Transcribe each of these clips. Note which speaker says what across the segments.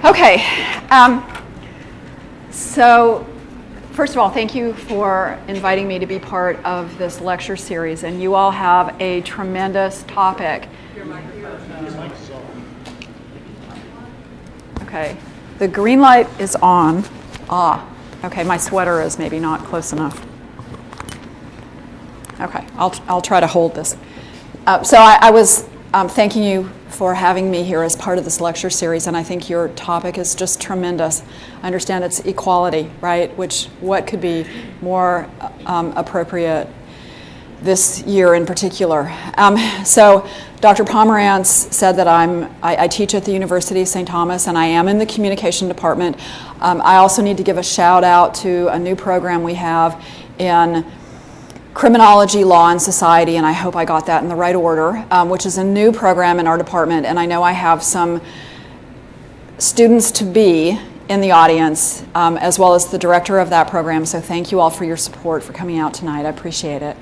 Speaker 1: Okay, so first of all, thank you for inviting me to be part of this lecture series, and you all have a tremendous topic. Okay, the green light is on. Okay, my sweater is maybe not close enough. Okay, I'll try to hold this. So I was thanking you for having me here as part of this lecture series, and I think your topic is just tremendous. I understand it's equality, right? What could be more appropriate this year in particular? So Dr. Pomerantz said that I teach at the University of St. Thomas, and I am in the communication department. I also need to give a shout out to a new program we have in Criminology, Law, and Society, and I hope I got that in the right order, which is a new program in our department, and I know I have some students-to-be in the audience, as well as the director of that program, so thank you all for your support for coming out tonight. I appreciate it.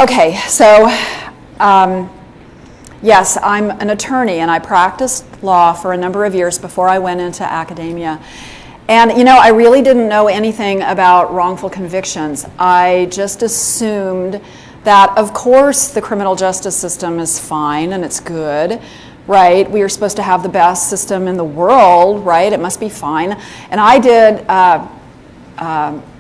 Speaker 1: Okay, so yes, I'm an attorney, and I practiced law for a number of years before I went into academia. And, I really didn't know anything about wrongful convictions. I just assumed that, of course, the criminal justice system is fine and it's good, right? We are supposed to have the best system in the world, right? It must be fine. And I did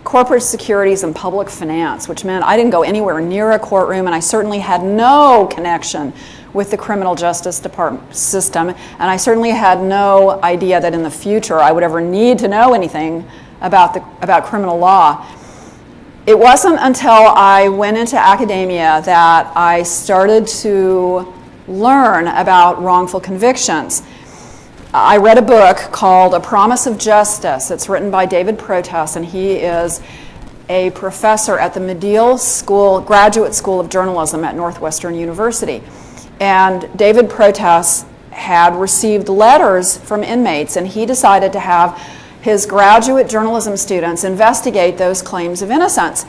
Speaker 1: corporate securities and public finance, which meant I didn't go anywhere near a courtroom, and I certainly had no connection with the criminal justice department system, and I certainly had no idea that in the future I would ever need to know anything about criminal law. It wasn't until I went into academia that I started to learn about wrongful convictions. I read a book called A Promise of Justice. It's written by David Protas, and he is a professor at the Medill Graduate School of Journalism at Northwestern University. And David Protas had received letters from inmates, and he decided to have his graduate journalism students investigate those claims of innocence.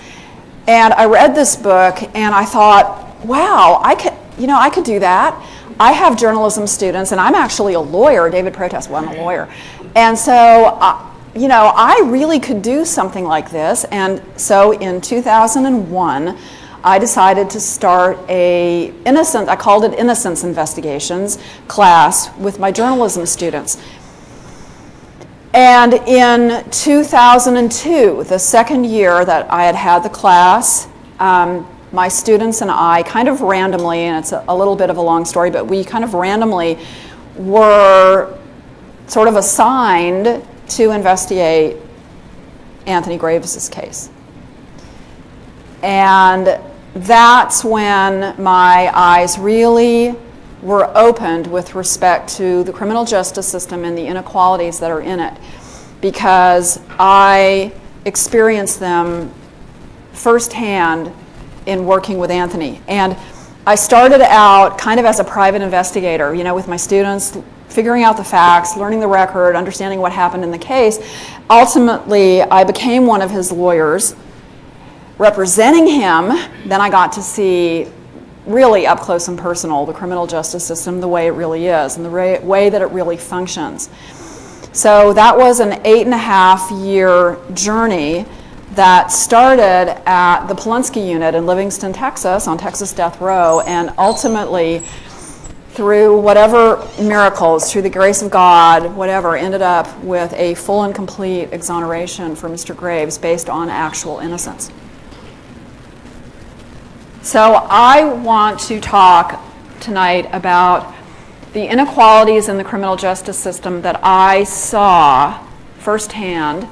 Speaker 1: And I read this book, and I thought, wow, I could do that. I have journalism students, and I'm actually a lawyer. David Protas wasn't a lawyer. And so, I really could do something like this. And so in 2001, I decided to start I called it Innocence Investigations class with my journalism students. And in 2002, the second year that I had the class, my students and I kind of randomly, and it's a little bit of a long story, but we kind of randomly were sort of assigned to investigate Anthony Graves' case. And that's when my eyes really were opened with respect to the criminal justice system and the inequalities that are in it, because I experienced them firsthand in working with Anthony. And I started out kind of as a private investigator, with my students, figuring out the facts, learning the record, understanding what happened in the case. Ultimately, I became one of his lawyers, representing him. Then I got to see really up close and personal the criminal justice system, the way it really is, and the way that it really functions. So that was an 8.5-year journey that started at the Polunsky unit in Livingston, Texas, on Texas Death Row, and ultimately, through whatever miracles, through the grace of God, whatever, ended up with a full and complete exoneration for Mr. Graves based on actual innocence. So I want to talk tonight about the inequalities in the criminal justice system that I saw firsthand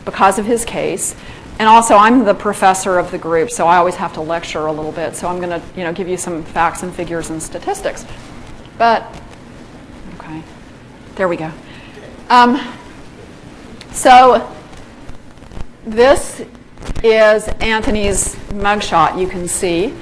Speaker 1: because of his case. And also, I'm the professor of the group, so I always have to lecture a little bit. So I'm going to, give you some facts and figures and statistics. But, okay, there we go. So this is Anthony's mugshot, you can see.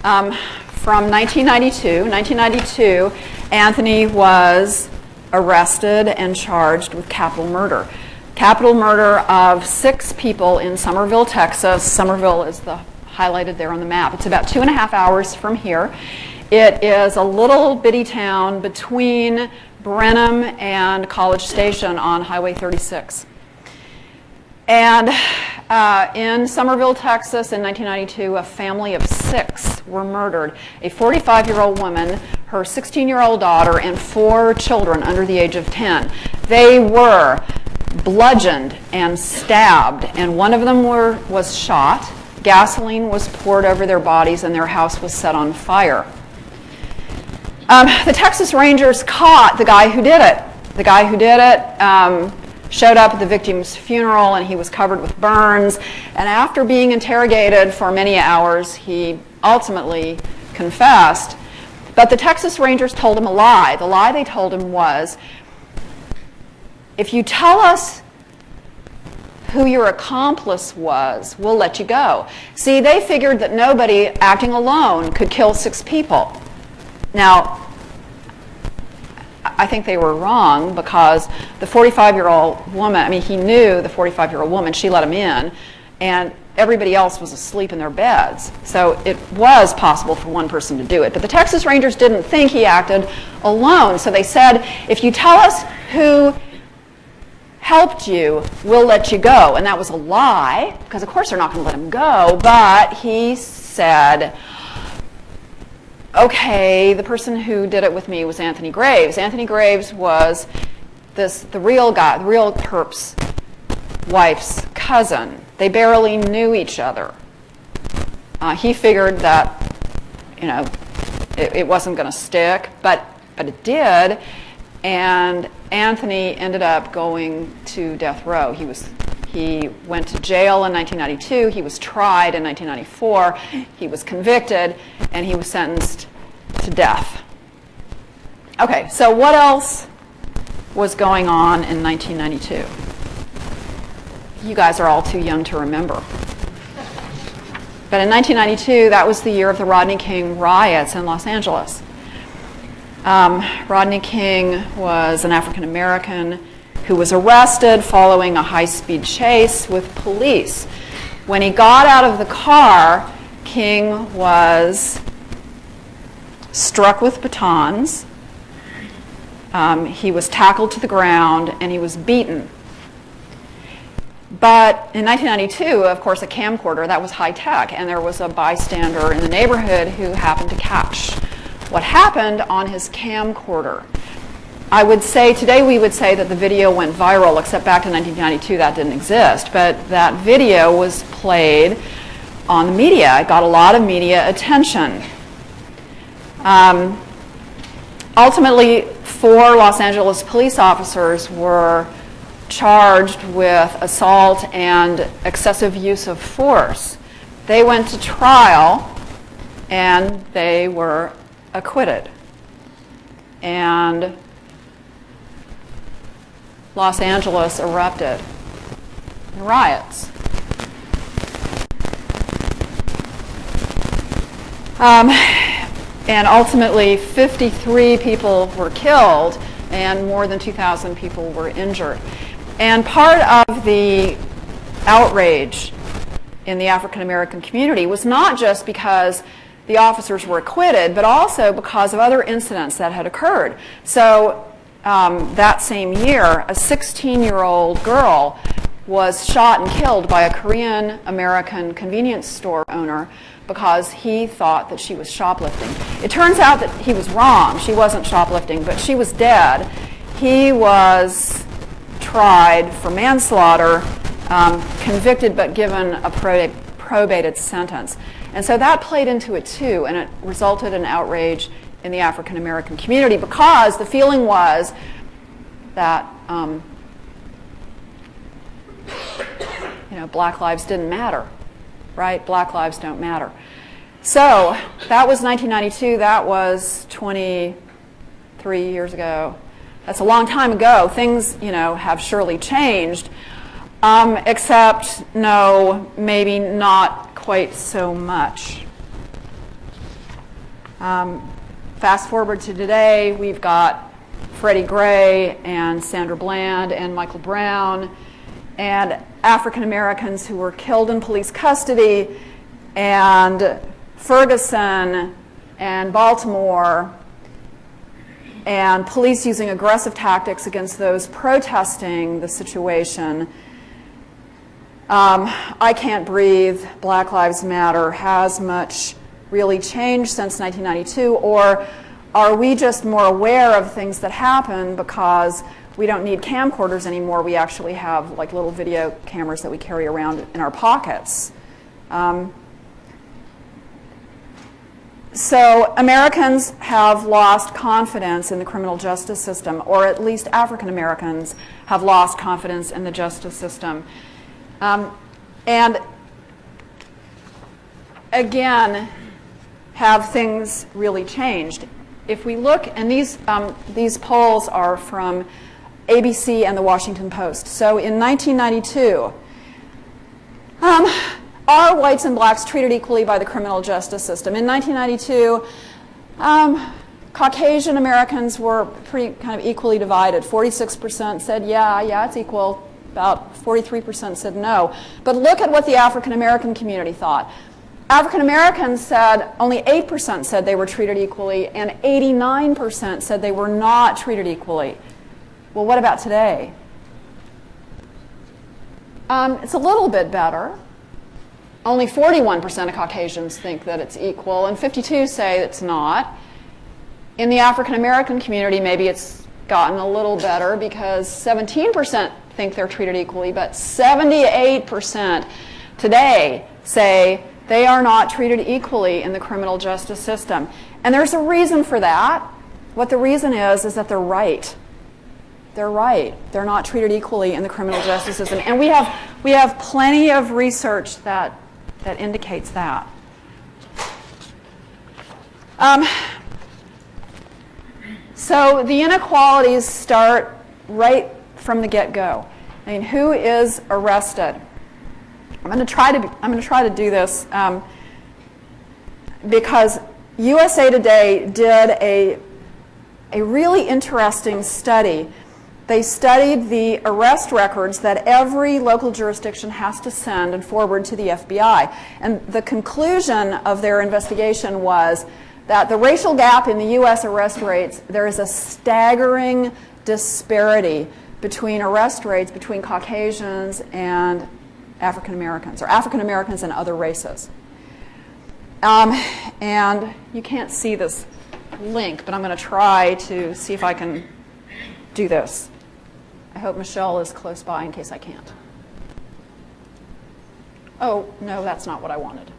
Speaker 1: From 1992. 1992, Anthony was arrested and charged with capital murder. Capital murder of 6 people in Somerville, Texas. Somerville is highlighted there on the map. It's about 2.5 hours from here. It is a little bitty town between Brenham and College Station on Highway 36. And in Somerville, Texas, in 1992, a family of 6 were murdered. A 45-year-old woman, her 16-year-old daughter, and 4 children under the age of 10. They were bludgeoned and stabbed, and one of them was shot. Gasoline was poured over their bodies, and their house was set on fire. The Texas Rangers caught the guy who did it. The guy who did it showed up at the victim's funeral, and he was covered with burns. And after being interrogated for many hours, he ultimately confessed. But the Texas Rangers told him a lie. The lie they told him was, if you tell us who your accomplice was, we'll let you go. See, they figured that nobody acting alone could kill 6 people. Now, I think they were wrong, because the 45-year-old woman, I mean, he knew the 45-year-old woman, she let him in, and everybody else was asleep in their beds. So it was possible for one person to do it. But the Texas Rangers didn't think he acted alone. So they said, if you tell us who helped you, we'll let you go. And that was a lie, because of course they're not going to let him go. But he said, okay, the person who did it with me was Anthony Graves. Anthony Graves was the real guy, the real perp's wife's cousin. They barely knew each other. He figured that, you know, it wasn't going to stick, but it did. And Anthony ended up going to death row. He went to jail in 1992. He was tried in 1994. He was convicted, and he was sentenced to death. Okay, so what else was going on in 1992? You guys are all too young to remember. But in 1992, that was the year of the Rodney King riots in Los Angeles. Rodney King was an African American who was arrested following a high-speed chase with police. When he got out of the car, King was struck with batons, he was tackled to the ground, and he was beaten. But in 1992, of course, a camcorder, that was high tech, and there was a bystander in the neighborhood who happened to catch what happened on his camcorder. I would say, today we would say that the video went viral, except back to 1992 that didn't exist, but that video was played on the media. It got a lot of media attention. Ultimately, 4 Los Angeles police officers were charged with assault and excessive use of force. They went to trial, and they were acquitted. And Los Angeles erupted in riots. And ultimately, 53 people were killed, and more than 2,000 people were injured. And part of the outrage in the African American community was not just because the officers were acquitted, but also because of other incidents that had occurred. So that same year, a 16-year-old girl was shot and killed by a Korean American convenience store owner because he thought that she was shoplifting. It turns out that he was wrong. She wasn't shoplifting, but she was dead. He was tried for manslaughter, convicted but given a probated sentence. And so that played into it too, and it resulted in outrage in the African American community because the feeling was that Black lives didn't matter, right? Black lives don't matter. So that was 1992. That was 23 years ago. That's a long time ago. Things, have surely changed, except no, maybe not quite so much. Fast forward to today, we've got Freddie Gray and Sandra Bland and Michael Brown and African Americans who were killed in police custody, and Ferguson and Baltimore and police using aggressive tactics against those protesting the situation. I Can't Breathe, Black Lives Matter, has much really changed since 1992, or are we just more aware of things that happen because we don't need camcorders anymore? We actually have like little video cameras that we carry around in our pockets. So Americans have lost confidence in the criminal justice system, or at least African Americans have lost confidence in the justice system. And again, have things really changed? If we look, and these polls are from ABC and the Washington Post. So in 1992, are whites and blacks treated equally by the criminal justice system? In 1992, Caucasian Americans were pretty kind of equally divided. 46% said, yeah, it's equal. About 43% said no. But look at what the African American community thought. African Americans said, only 8% said they were treated equally, and 89% said they were not treated equally. Well, what about today? It's a little bit better. Only 41% of Caucasians think that it's equal, and 52% say it's not. In the African American community, maybe it's gotten a little better because 17% think they're treated equally, but 78% today say they are not treated equally in the criminal justice system. And there's a reason for that. What the reason is that they're right. They're right. They're not treated equally in the criminal justice system. And we have plenty of research that indicates that. So the inequalities start right from the get-go. I mean, who is arrested? I'm going to try to do this because USA Today did a really interesting study. They studied the arrest records that every local jurisdiction has to send and forward to the FBI. And the conclusion of their investigation was that the racial gap in the U.S. arrest rates, there is a staggering disparity between arrest rates between Caucasians and African Americans, or African Americans and other races. And you can't see this link, but I'm going to try to see if I can do this. I hope Michelle is close by in case I can't. Oh, no, that's not what I wanted.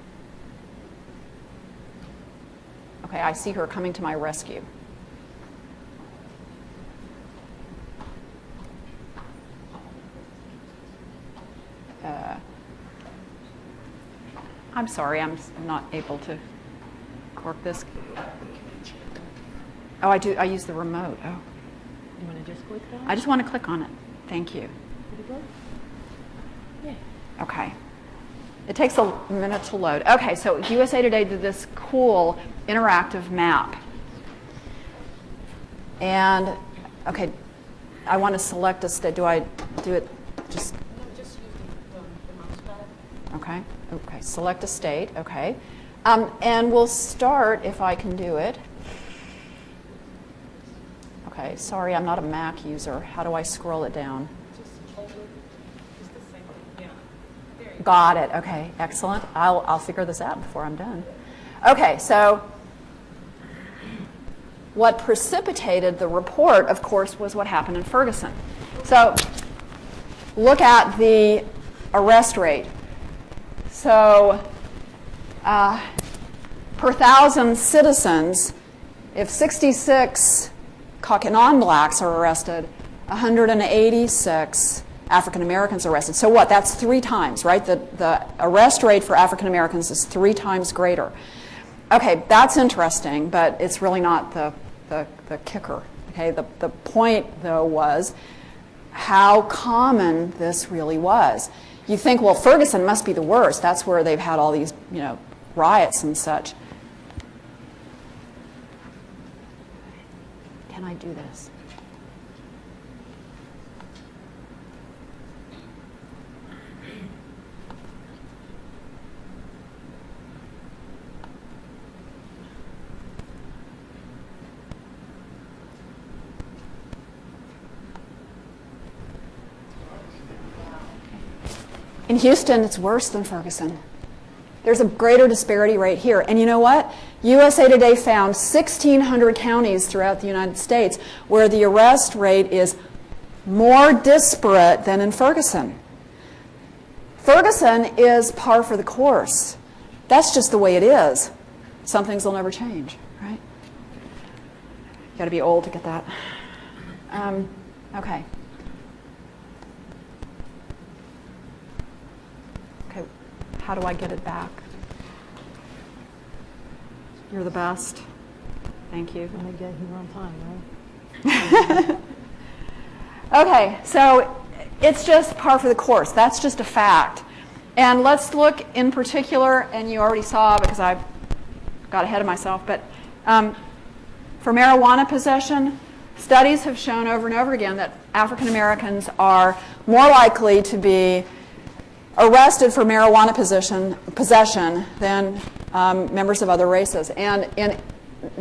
Speaker 1: Okay, I see her coming to my rescue. I'm sorry, I'm not able to work this. Oh, I do. I use the remote. Oh.
Speaker 2: You want to just click on it?
Speaker 1: I just want to click on it. Thank you.
Speaker 2: Did it go? Yeah.
Speaker 1: Okay. It takes a minute to load. Okay, so USA Today did this cool interactive map. And, okay, I want to select a state. Do I do it just?
Speaker 2: No, just use the mouse pad.
Speaker 1: Okay. Okay, select a state. Okay. And we'll start, if I can do it. Okay, sorry, I'm not a Mac user. How do I scroll it down?
Speaker 2: Just hold it. It's the same thing. Yeah. There you go.
Speaker 1: Got it. Okay, excellent. I'll figure this out before I'm done. Okay, so what precipitated the report, of course, was what happened in Ferguson. So look at the arrest rate. So per 1,000 citizens, if 66 non-blacks are arrested, 186 African Americans are arrested. So what? That's 3 times, right? The arrest rate for African Americans is 3 times greater. Okay, that's interesting, but it's really not the kicker. Okay, the point though was how common this really was. You think, well, Ferguson must be the worst. That's where they've had all these, riots and such. Can I do this? In Houston, it's worse than Ferguson. There's a greater disparity right here. And you know what? USA Today found 1,600 counties throughout the United States where the arrest rate is more disparate than in Ferguson. Ferguson is par for the course. That's just the way it is. Some things will never change, right? You got to be old to get that. Okay. Okay, how do I get it back? You're the best. Thank you.
Speaker 2: And I get here on time, right?
Speaker 1: Okay, so it's just par for the course. That's just a fact. And let's look in particular, and you already saw because I got ahead of myself, but for marijuana possession, studies have shown over and over again that African Americans are more likely to be arrested for marijuana possession than members of other races. And in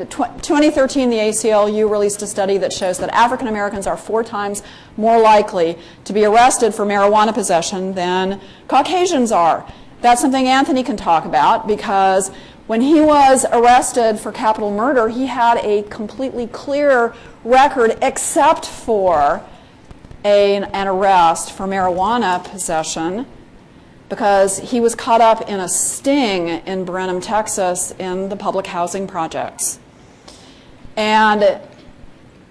Speaker 1: 2013, the ACLU released a study that shows that African Americans are 4 times more likely to be arrested for marijuana possession than Caucasians are. That's something Anthony can talk about because when he was arrested for capital murder, he had a completely clear record except for an arrest for marijuana possession because he was caught up in a sting in Brenham, Texas in the public housing projects. And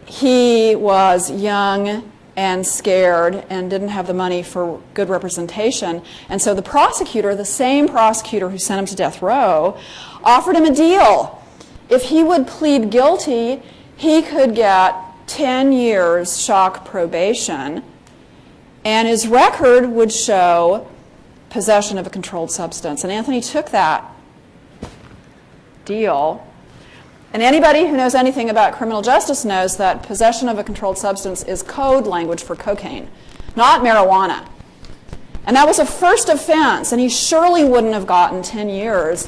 Speaker 1: he was young and scared and didn't have the money for good representation. And so the prosecutor, the same prosecutor who sent him to death row, offered him a deal. If he would plead guilty, he could get 10 years shock probation, and his record would show possession of a controlled substance. And Anthony took that deal. And anybody who knows anything about criminal justice knows that possession of a controlled substance is code language for cocaine, not marijuana. And that was a first offense, and he surely wouldn't have gotten 10 years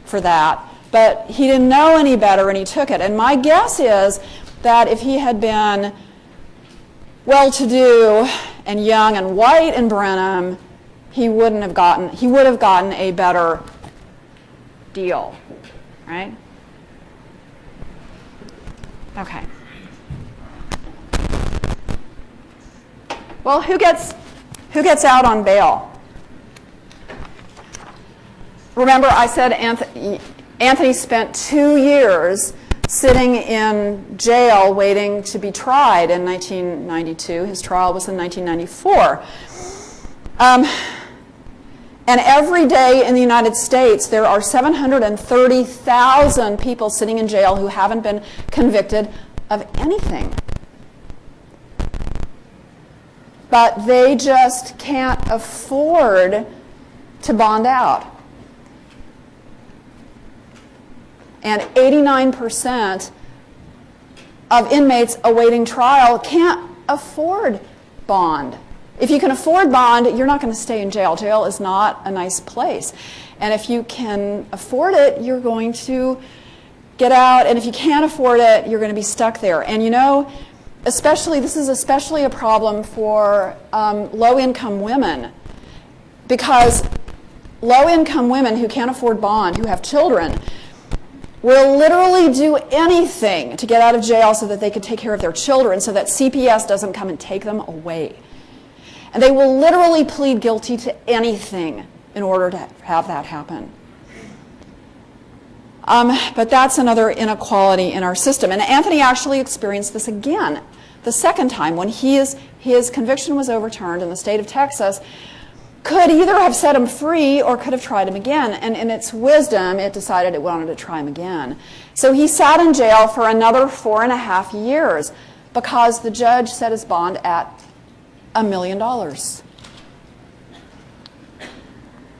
Speaker 1: for that. But he didn't know any better, and he took it. And my guess is that if he had been well-to-do and young and white in Brenham, he would have gotten a better deal, right? Okay. Well, who gets out on bail? Remember, I said Anthony spent 2 years sitting in jail waiting to be tried in 1992. His trial was in 1994. And every day in the United States, there are 730,000 people sitting in jail who haven't been convicted of anything. But they just can't afford to bond out. And 89% of inmates awaiting trial can't afford bond. If you can afford bond, you're not going to stay in jail. Jail is not a nice place. And if you can afford it, you're going to get out. And if you can't afford it, you're going to be stuck there. And you know, this is especially a problem for low-income women, because low-income women who can't afford bond, who have children, will literally do anything to get out of jail so that they can take care of their children, so that CPS doesn't come and take them away. And they will literally plead guilty to anything in order to have that happen. But that's another inequality in our system. And Anthony actually experienced this again, the second time, when his conviction was overturned, and the state of Texas could either have set him free or could have tried him again. And in its wisdom, it decided it wanted to try him again. So he sat in jail for another 4.5 years because the judge set his bond at $1 million.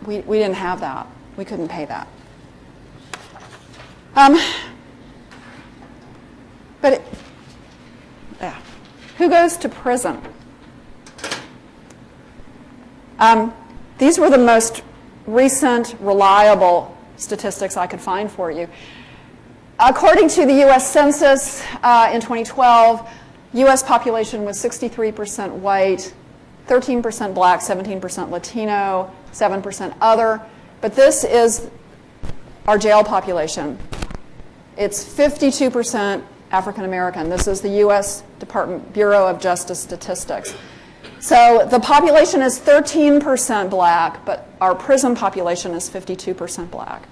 Speaker 1: We didn't have that. We couldn't pay that. Who goes to prison? These were the most recent, reliable statistics I could find for you. According to the U.S. Census in 2012, U.S. population was 63% white, 13% black, 17% Latino, 7% other. But this is our jail population. It's 52% African American. This is the U.S. Bureau of Justice Statistics. So the population is 13% black, but our prison population is 52% black.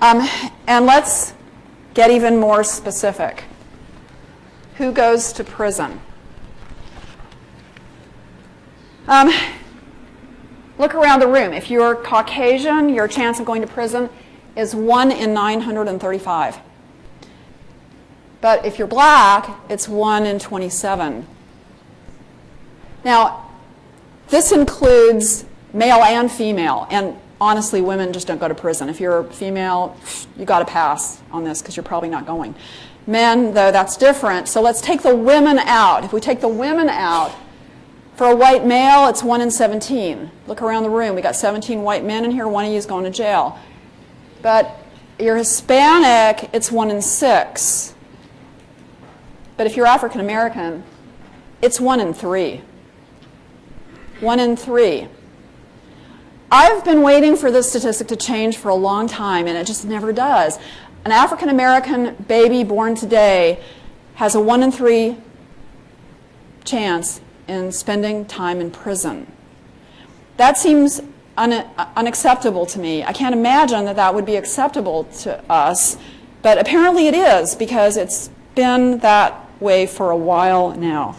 Speaker 1: And let's get even more specific. Who goes to prison? Look around the room. If you're Caucasian, your chance of going to prison is 1 in 935. But if you're black, it's 1 in 27. Now, this includes male and female, and honestly, women just don't go to prison. If you're female, you got to pass on this because you're probably not going. Men, though, that's different. So let's take the women out. If we take the women out, for a white male, it's 1 in 17. Look around the room. We got 17 white men in here. One of you is going to jail. But you're Hispanic, it's 1 in 6. But if you're African American, it's 1 in 3. 1 in 3. I've been waiting for this statistic to change for a long time, and it just never does. An African American baby born today has a 1 in 3 chance in spending time in prison. That seems unacceptable to me. I can't imagine that that would be acceptable to us, but apparently it is because it's been that way for a while now.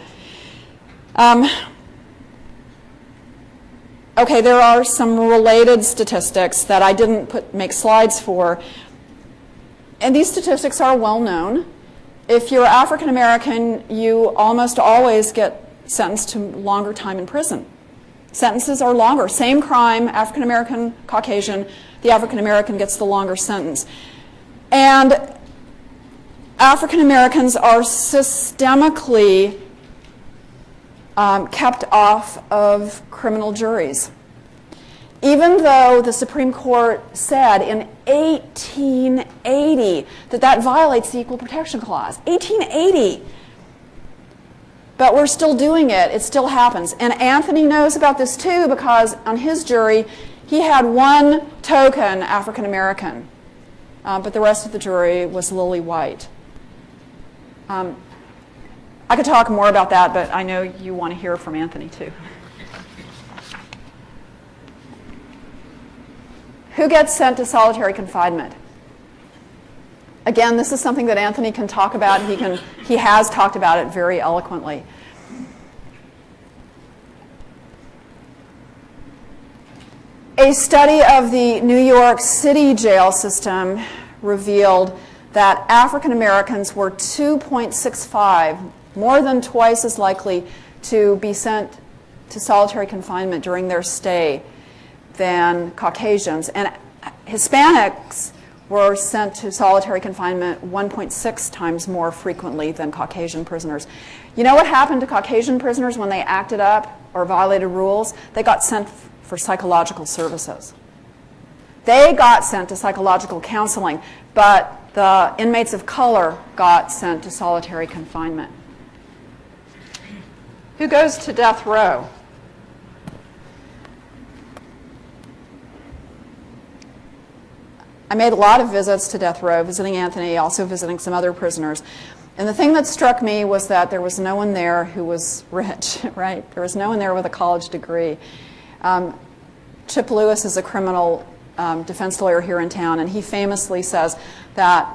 Speaker 1: Okay, there are some related statistics that I didn't make slides for, and these statistics are well known. If you're African American, you almost always get sentenced to longer time in prison. Sentences are longer. Same crime, African American, Caucasian, the African American gets the longer sentence. And African Americans are systemically kept off of criminal juries. Even though the Supreme Court said in 1880 that violates the Equal Protection Clause. 1880. But we're still doing it. It still happens. And Anthony knows about this too because on his jury, he had one token African American, but the rest of the jury was lily white. I could talk more about that, but I know you want to hear from Anthony too. Who gets sent to solitary confinement? Again, this is something that Anthony can talk about. He has talked about it very eloquently. A study of the New York City jail system revealed that African Americans were 2.65, more than twice as likely to be sent to solitary confinement during their stay than Caucasians. And Hispanics were sent to solitary confinement 1.6 times more frequently than Caucasian prisoners. You know what happened to Caucasian prisoners when they acted up or violated rules? They got sent for psychological services. They got sent to psychological counseling, but the inmates of color got sent to solitary confinement. Who goes to death row? I made a lot of visits to death row, visiting Anthony, also visiting some other prisoners. And the thing that struck me was that there was no one there who was rich, right? There was no one there with a college degree. Chip Lewis is a criminal defense lawyer here in town, and he famously says that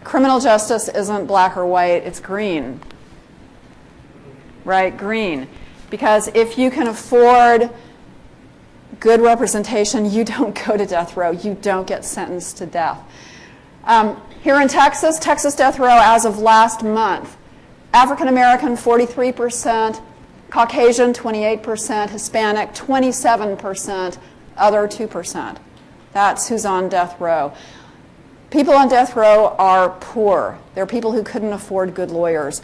Speaker 1: criminal justice isn't black or white, it's green. Right? Green. Because if you can afford good representation, you don't go to death row. You don't get sentenced to death. Here in Texas, Texas death row as of last month, African American 43%, Caucasian 28%, Hispanic 27%, other 2%. That's who's on death row. People on death row are poor. They're people who couldn't afford good lawyers.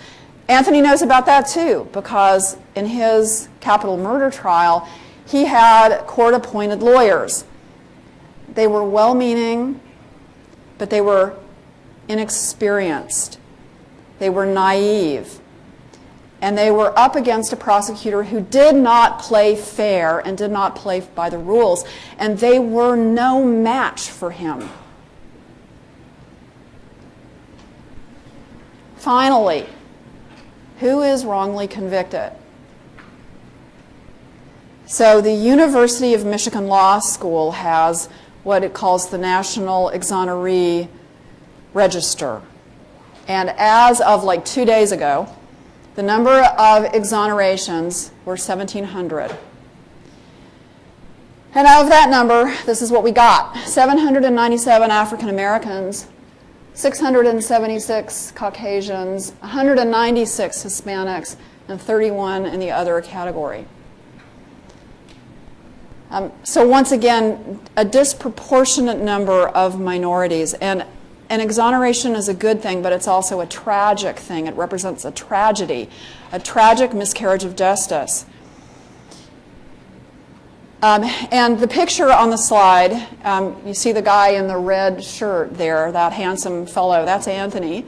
Speaker 1: Anthony knows about that too, because in his capital murder trial, he had court-appointed lawyers. They were well-meaning, but they were inexperienced. They were naive. And they were up against a prosecutor who did not play fair and did not play by the rules, and they were no match for him. Finally, who is wrongly convicted? So the University of Michigan Law School has what it calls the National Exoneree Register. And as of like 2 days ago, the number of exonerations were 1,700. And of that number, this is what we got: 797 African Americans, 676 Caucasians, 196 Hispanics, and 31 in the other category. So once again, a disproportionate number of minorities. And an exoneration is a good thing, but it's also a tragic thing. It represents a tragedy, a tragic miscarriage of justice. And the picture on the slide, you see the guy in the red shirt there, that handsome fellow, that's Anthony.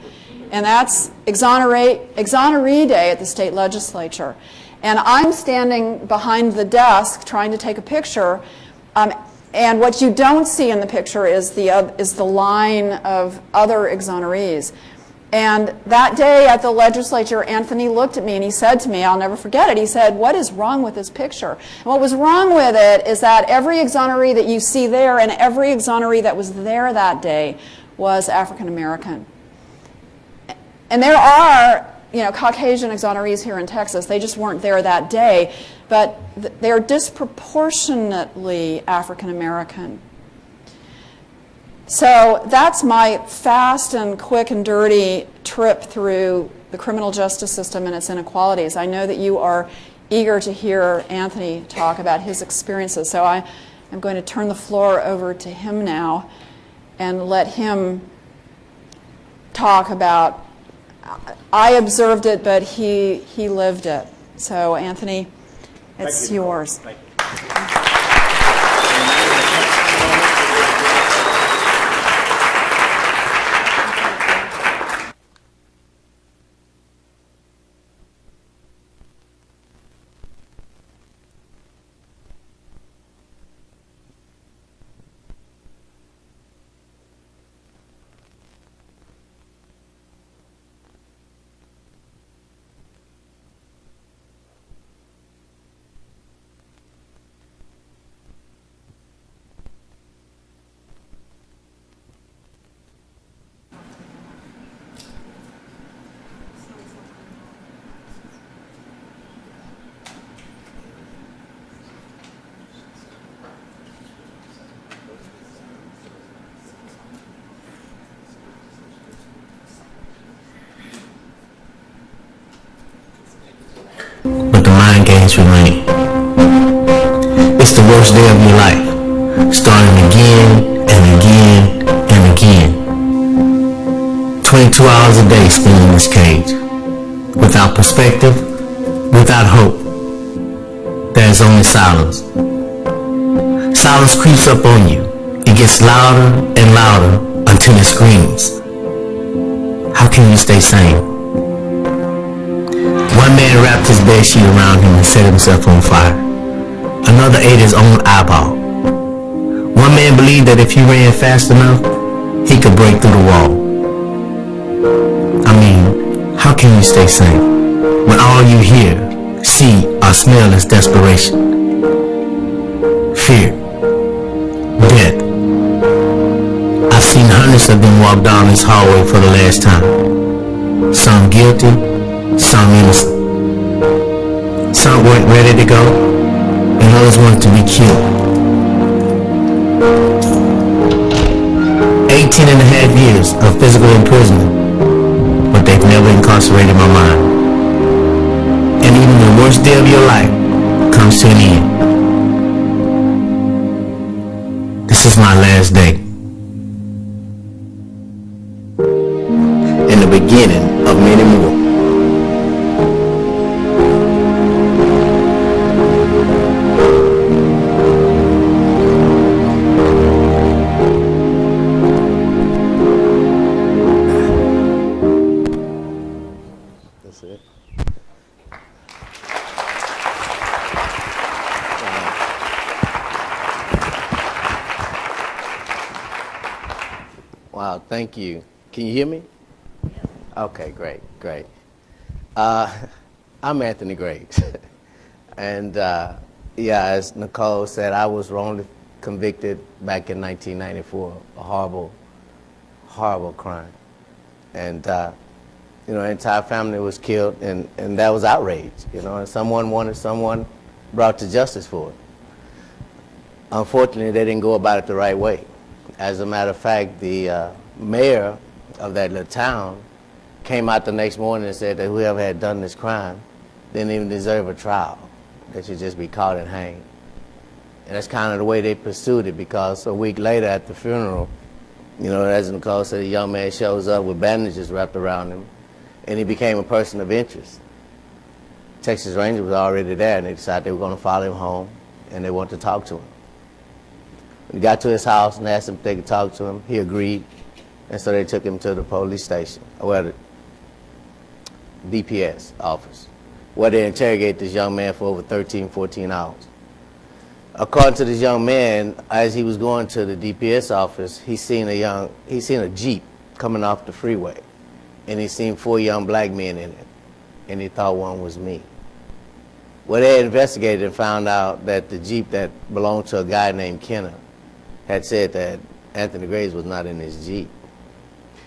Speaker 1: And that's Exoneree Day at the state legislature. And I'm standing behind the desk trying to take a picture. And what you don't see in the picture is the line of other exonerees. And that day at the legislature, Anthony looked at me and he said to me, I'll never forget it, he said, "What is wrong with this picture?" And what was wrong with it is that every exoneree that you see there and every exoneree that was there that day was African American. And there are, Caucasian exonerees here in Texas. They just weren't there that day, but they're disproportionately African American. So that's my fast and quick and dirty trip through the criminal justice system and its inequalities. I know that you are eager to hear Anthony talk about his experiences, so I am going to turn the floor over to him now and let him talk about. I observed it, but he lived it. So Anthony, it's yours.
Speaker 3: Thank you.
Speaker 4: But the mind games remain. It's the worst day of your life, starting again and again and again. 22 hours a day spent in this cage, without perspective, without hope. There's only silence. Silence creeps up on you. It gets louder and louder until it screams. How can you stay sane? One man wrapped his bedsheet around him and set himself on fire. Another ate his own eyeball. One man believed that if he ran fast enough, he could break through the wall. I mean, how can you stay sane when all you hear, see, or smell is desperation, fear, death? I've seen hundreds of them walk down this hallway for the last time. Some guilty, some innocent. Some weren't ready to go, and others wanted to be killed. 18 and a half years of physical imprisonment, but they've never incarcerated my mind. And even the worst day of your life comes to an end. This is my last day. And the beginning of many more.
Speaker 3: Thank you. Can you hear me? Okay, great. I'm Anthony Graves. And yeah, as Nicole said, I was wrongly convicted back in 1994, a horrible, horrible crime. And you know, the entire family was killed, and that was outrage, you know, and someone wanted someone brought to justice for it. Unfortunately, they didn't go about it the right way. As a matter of fact, the mayor of that little town came out the next morning and said that whoever had done this crime didn't even deserve a trial. They should just be caught and hanged. And that's kind of the way they pursued it, because a week later at the funeral, you know, as Nicole said, a young man shows up with bandages wrapped around him, and he became a person of interest. Texas Rangers was already there, and they decided they were going to follow him home, and they wanted to talk to him. We got to his house and asked him if they could talk to him. He agreed, and so they took him to the police station, well, the DPS office, where they interrogated this young man for over 13, 14 hours. According to this young man, as he was going to the DPS office, he seen a Jeep coming off the freeway, and he seen 4 young black men in it, and he thought one was me. Well, they investigated and found out that the Jeep that belonged to a guy named Kenner had said that Anthony Graves was not in his Jeep.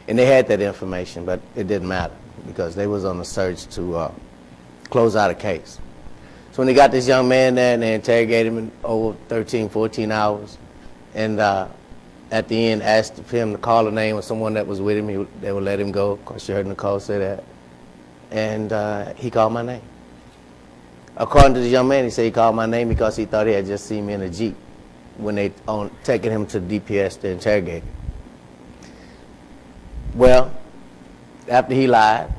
Speaker 3: And they had that information, but it didn't matter, because they was on a search to close out a case. So when they got this young man there, and they interrogated him in over 13, 14 hours, and at the end asked him to call the name of someone that was with him, they would let him go. Of course, you heard Nicole say that. And he called my name. According to the young man, he said he called my name because he thought he had just seen me in a Jeep when they taking him to the DPS to interrogate him. Well, after he lied,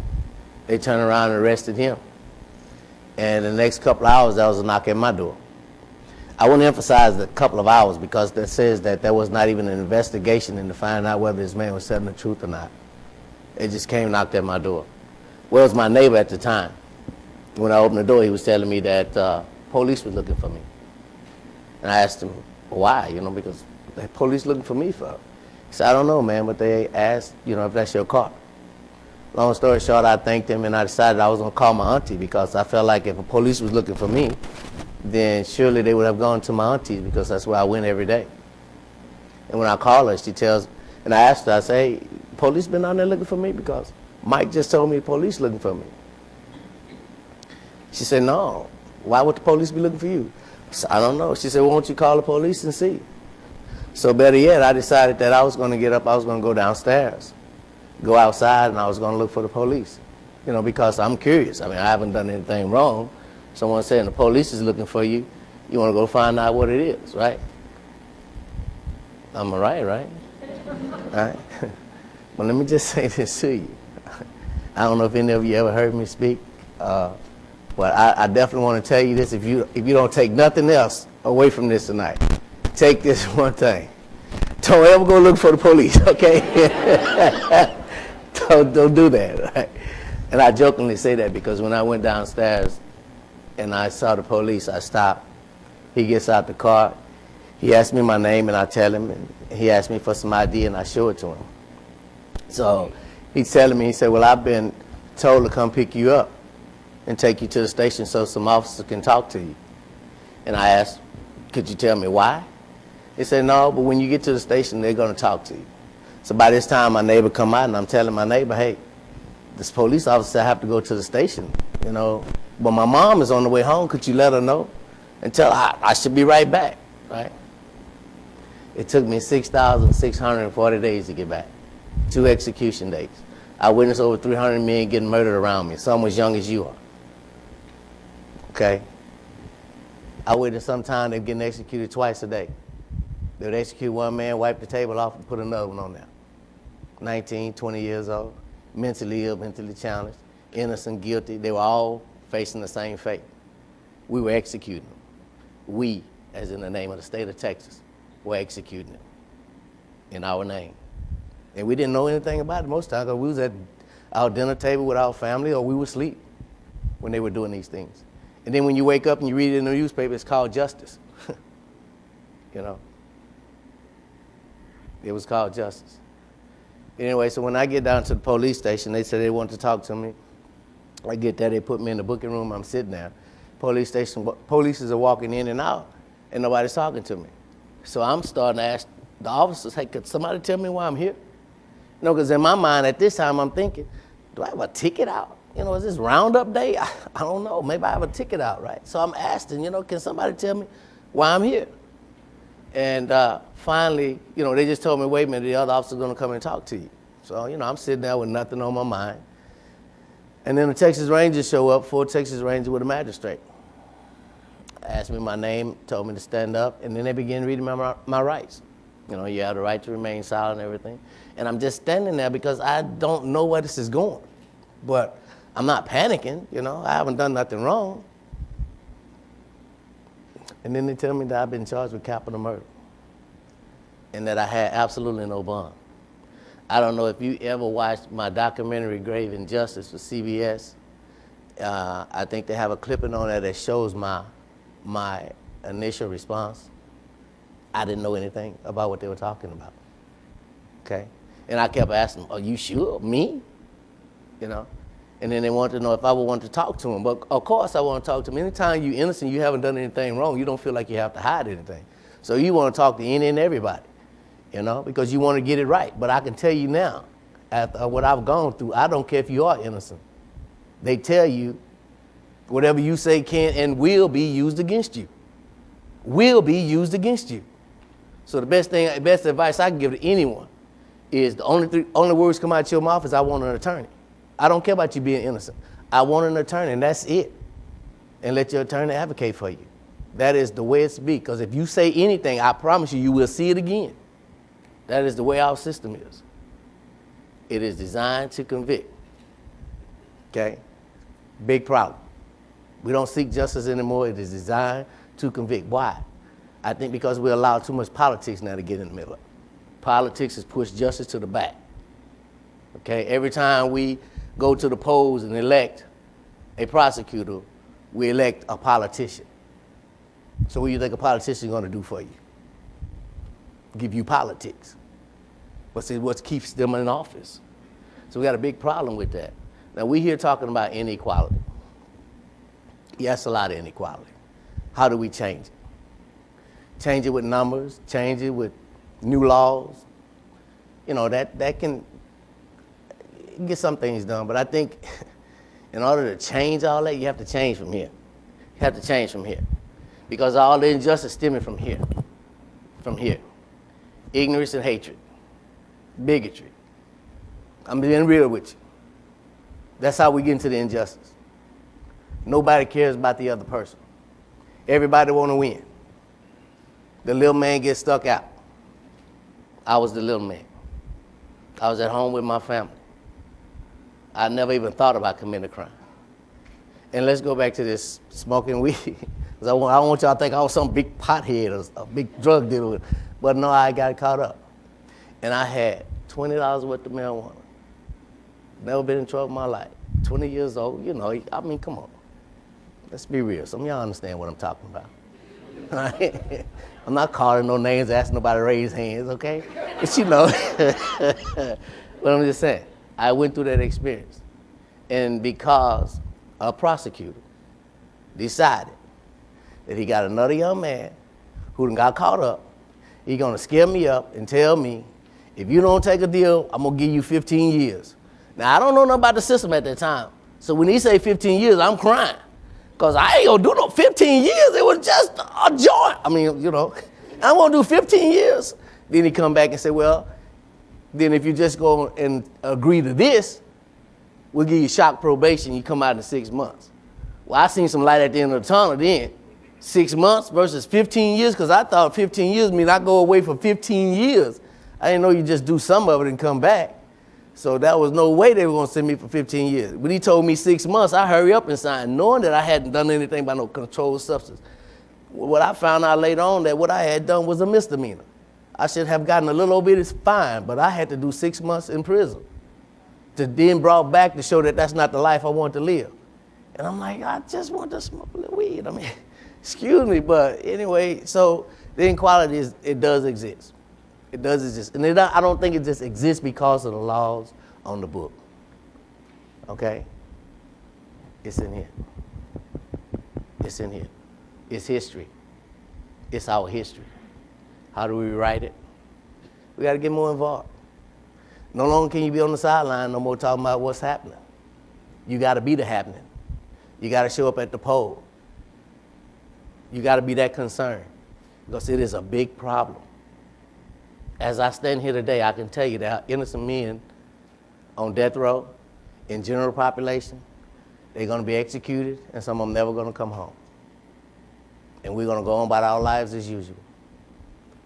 Speaker 3: they turned around and arrested him. And the next couple of hours, there was a knock at my door. I want to emphasize the couple of hours, because that says that there was not even an investigation into finding out whether this man was telling the truth or not. It just came and knocked at my door. Well, it was my neighbor at the time. When I opened the door, he was telling me that police was looking for me. And I asked him, why? You know, because the police looking for me for. He said, I don't know, man, but they asked, you know, if that's your car. Long story short, I thanked him, and I decided I was going to call my auntie, because I felt like if the police was looking for me, then surely they would have gone to my auntie, because that's where I went every day. And when I call her, she tells, and I asked her, I say, hey, police been down there looking for me? Because Mike just told me the police looking for me. She said, no, why would the police be looking for you? I said, I don't know. She said, well, won't you call the police and see? So better yet, I decided that I was going to get up, I was going to go downstairs, go outside, and I was going to look for the police. You know, because I'm curious. I mean, I haven't done anything wrong. Someone saying the police is looking for you, you want to go find out what it is, right? I'm right? All right? But let me just say this to you. I don't know if any of you ever heard me speak, but I definitely want to tell you this. If you don't take nothing else away from this tonight, take this one thing. Don't ever go look for the police, okay? don't do that, right? And I jokingly say that because when I went downstairs and I saw the police, I stopped. He gets out the car. He asked me my name, and I tell him, and he asked me for some ID, and I show it to him. So he's telling me, he said, well, I've been told to come pick you up and take you to the station so some officers can talk to you. And I asked, could you tell me why? He said, no, but when you get to the station, they're going to talk to you. So by this time, my neighbor come out, and I'm telling my neighbor, hey, this police officer have to go to the station, you know. But my mom is on the way home. Could you let her know? And tell her I should be right back, right? It took me 6,640 days to get back. 2 execution dates. I witnessed over 300 men getting murdered around me. Some as young as you are. Okay? I witnessed sometime they're getting executed twice a day. They would execute one man, wipe the table off, and put another one on there. 19, 20 years old, mentally ill, mentally challenged, innocent, guilty. They were all facing the same fate. We were executing them. We, as in the name of the state of Texas, were executing them in our name. And we didn't know anything about it most times, because we was at our dinner table with our family, or we would sleep when they were doing these things. And then when you wake up and you read it in the newspaper, it's called justice. You know? It was called justice. Anyway, so when I get down to the police station, they said they wanted to talk to me. I get there, they put me in the booking room, I'm sitting there. Police are walking in and out, and nobody's talking to me. So I'm starting to ask the officers, hey, could somebody tell me why I'm here? You know, because in my mind at this time, I'm thinking, do I have a ticket out? You know, is this roundup day? I don't know, maybe I have a ticket out, right? So I'm asking, you know, can somebody tell me why I'm here? And finally, you know, they just told me, wait a minute, the other officer's gonna come and talk to you. So, you know, I'm sitting there with nothing on my mind. And then the Texas Rangers show up, 4 Texas Rangers with a magistrate. Asked me my name, told me to stand up, and then they began reading my rights. You know, you have the right to remain silent and everything. And I'm just standing there because I don't know where this is going. But I'm not panicking, you know, I haven't done nothing wrong. And then they tell me that I've been charged with capital murder and that I had absolutely no bond. I don't know if you ever watched my documentary, Grave Injustice, for CBS. I think they have a clipping on there that shows my initial response. I didn't know anything about what they were talking about, okay? And I kept asking, are you sure? Me? You know? And then they wanted to know if I would want to talk to them. But of course I want to talk to them. Anytime you're innocent, you haven't done anything wrong, you don't feel like you have to hide anything. So you want to talk to any and everybody, you know, because you want to get it right. But I can tell you now, after what I've gone through, I don't care if you are innocent. They tell you whatever you say can and will be used against you. Will be used against you. So the best advice I can give to anyone is the only words come out your mouth is, I want an attorney. I don't care about you being innocent. I want an attorney, and that's it. And let your attorney advocate for you. That is the way it's to be, because if you say anything, I promise you, you will see it again. That is the way our system is. It is designed to convict, okay? Big problem. We don't seek justice anymore. It is designed to convict. Why? I think because we allow too much politics now to get in the middle of it. Politics has pushed justice to the back, okay? Every time we go to the polls and elect a prosecutor, we elect a politician. So what do you think a politician is going to do for you? Give you politics. What keeps them in office? So we got a big problem with that. Now we're here talking about inequality. Yes, a lot of inequality. How do we change it? Change it with numbers, change it with new laws. You know, that can get some things done, but I think in order to change all that, you have to change from here. You have to change from here. Because all the injustice stemming from here. From here. Ignorance and hatred. Bigotry. I'm being real with you. That's how we get into the injustice. Nobody cares about the other person. Everybody want to win. The little man gets stuck out. I was the little man. I was at home with my family. I never even thought about committing a crime. And let's go back to this smoking weed. Because I don't want y'all to think I was some big pothead or a big drug dealer. But no, I got caught up. And I had $20 worth of marijuana. Never been in trouble in my life. 20 years old, you know, I mean, come on. Let's be real. Some of y'all understand what I'm talking about. I'm not calling no names, asking nobody to raise hands, okay? But you know, but I'm just saying, I went through that experience. And because a prosecutor decided that he got another young man who done got caught up, he's gonna scare me up and tell me, if you don't take a deal, I'm gonna give you 15 years. Now, I don't know nothing about the system at that time. So when he say 15 years, I'm crying. Because I ain't gonna do no 15 years. It was just a joint. I mean, you know, I'm gonna do 15 years. Then he come back and say, well, then if you just go and agree to this, we'll give you shock probation. You come out in 6 months. Well, I seen some light at the end of the tunnel then. 6 months versus 15 years, because I thought 15 years means I go away for 15 years. I didn't know you just do some of it and come back. So that was no way they were gonna send me for 15 years. When he told me 6 months, I hurry up and signed, knowing that I hadn't done anything by no controlled substance. What I found out later on, that what I had done was a misdemeanor. I should have gotten a little bit of fine, but I had to do 6 months in prison to then brought back to show that that's not the life I want to live. And I'm like, I just want to smoke a little weed. I mean, excuse me, but anyway, so the inequality it does exist. It does exist. And I don't think it just exists because of the laws on the book. Okay? It's in here. It's in here. It's history. It's our history. How do we write it? We got to get more involved. No longer can you be on the sideline no more talking about what's happening. You got to be the happening. You got to show up at the poll. You got to be that concerned because it is a big problem. As I stand here today, I can tell you that innocent men on death row, in general population, they're going to be executed and some of them never going to come home. And we're going to go on about our lives as usual.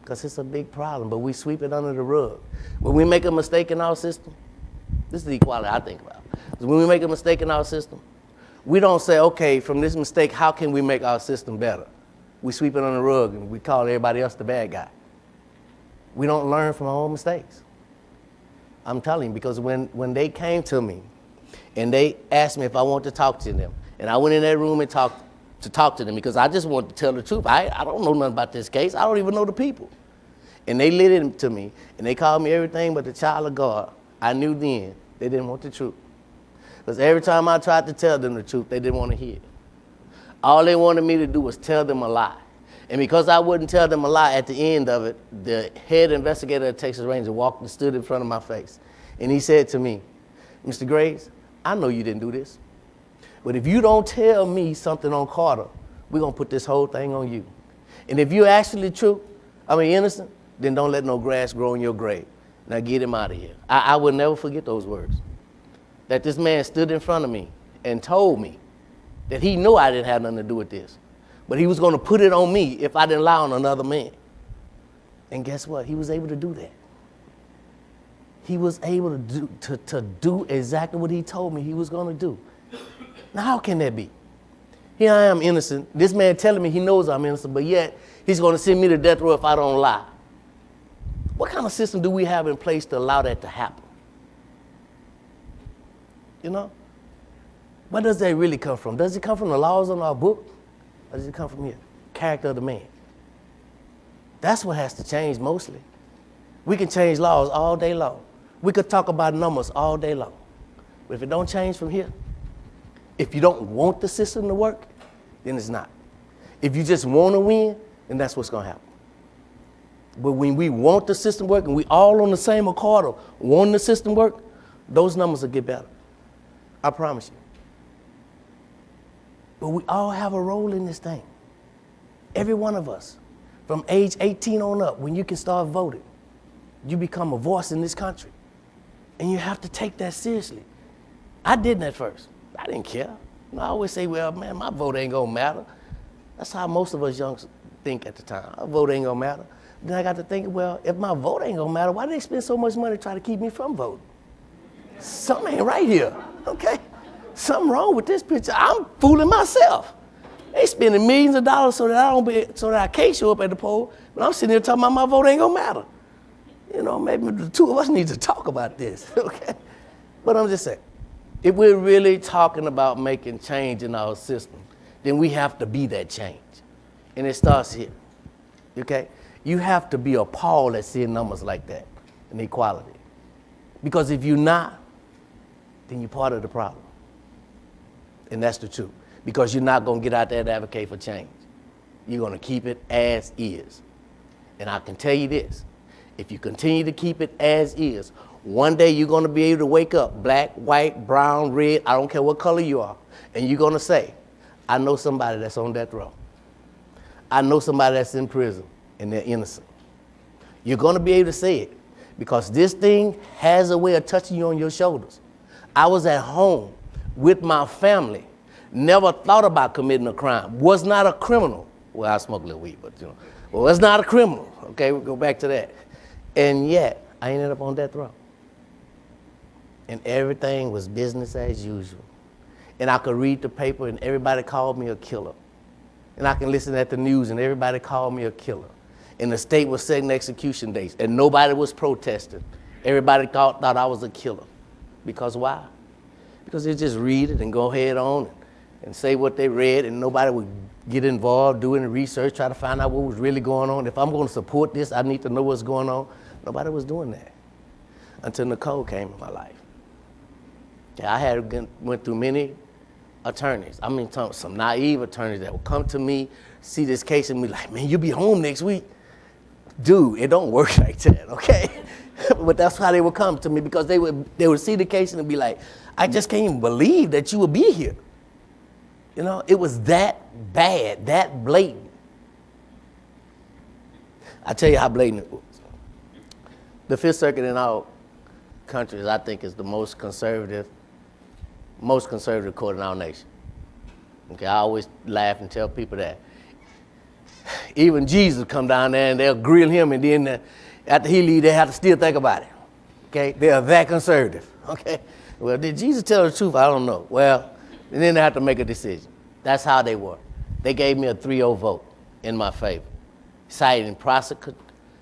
Speaker 3: Because it's a big problem, but we sweep it under the rug. When we make a mistake in our system, this is the equality I think about. When we make a mistake in our system, we don't say, okay, from this mistake, how can we make our system better? We sweep it under the rug and we call everybody else the bad guy. We don't learn from our own mistakes. I'm telling you, because when they came to me and they asked me if I wanted to talk to them, and I went in that room and talked to them because I just wanted to tell the truth. I don't know nothing about this case. I don't even know the people. And they lit it to me, and they called me everything but the child of God. I knew then they didn't want the truth. Because every time I tried to tell them the truth, they didn't want to hear it. All they wanted me to do was tell them a lie. And because I wouldn't tell them a lie, at the end of it, the head investigator at Texas Ranger walked and stood in front of my face. And he said to me, Mr. Graves, I know you didn't do this. But if you don't tell me something on Carter, we're going to put this whole thing on you. And if you're actually innocent, then don't let no grass grow in your grave. Now get him out of here. I will never forget those words. That this man stood in front of me and told me that he knew I didn't have nothing to do with this. But he was going to put it on me if I didn't lie on another man. And guess what? He was able to do that. He was able to do exactly what he told me he was going to do. Now, how can that be? Here I am innocent. This man telling me he knows I'm innocent, but yet he's going to send me to death row if I don't lie. What kind of system do we have in place to allow that to happen? You know? Where does that really come from? Does it come from the laws on our book? Or does it come from here? Character of the man. That's what has to change mostly. We can change laws all day long. We could talk about numbers all day long. But if it don't change from here, if you don't want the system to work, then it's not. If you just want to win, then that's what's going to happen. But when we want the system work and we all on the same accord of wanting the system work, those numbers will get better. I promise you. But we all have a role in this thing. Every one of us. From age 18 on up, when you can start voting, you become a voice in this country. And you have to take that seriously. I didn't at first. I didn't care. I always say, well, man, my vote ain't gonna matter. That's how most of us youngs think at the time. Our vote ain't gonna matter. Then I got to thinking, well, if my vote ain't gonna matter, why do they spend so much money to try to keep me from voting? Something ain't right here, okay? Something wrong with this picture. I'm fooling myself. They spending millions of dollars so that I can't show up at the poll, but I'm sitting there talking about my vote ain't gonna matter. You know, maybe the two of us need to talk about this, okay? But I'm just saying, if we're really talking about making change in our system, then we have to be that change. And it starts here, okay? You have to be appalled at seeing numbers like that, inequality. Because if you're not, then you're part of the problem. And that's the truth. Because you're not going to get out there and advocate for change. You're going to keep it as is. And I can tell you this, if you continue to keep it as is, one day you're going to be able to wake up, black, white, brown, red, I don't care what color you are, and you're going to say, I know somebody that's on death row. I know somebody that's in prison, and they're innocent. You're going to be able to say it, because this thing has a way of touching you on your shoulders. I was at home with my family, never thought about committing a crime, was not a criminal. Well, I smoke a little weed, but was not a criminal. Okay, we'll go back to that. And yet, I ended up on death row. And everything was business as usual. And I could read the paper and everybody called me a killer. And I can listen at the news and everybody called me a killer. And the state was setting execution dates and nobody was protesting. Everybody thought I was a killer. Because why? Because they just read it and go ahead on and say what they read and nobody would get involved doing the research, try to find out what was really going on. If I'm going to support this, I need to know what's going on. Nobody was doing that until Nicole came in my life. Yeah, I went through many attorneys. I mean, some naive attorneys that would come to me, see this case, and be like, man, you'll be home next week. Dude, it don't work like that, okay? But that's how they would come to me, because they would see the case and be like, I just can't even believe that you would be here. You know, it was that bad, that blatant. I tell you how blatant it was. The Fifth Circuit in our country, I think, is the most conservative court in our nation. Okay, I always laugh and tell people that. Even Jesus come down there and they'll grill him, and then after he leave, they have to still think about it. Okay, they are that conservative. Okay, well, did Jesus tell the truth? I don't know. Well, and then they have to make a decision. That's how they were. They gave me a 3-0 vote in my favor, citing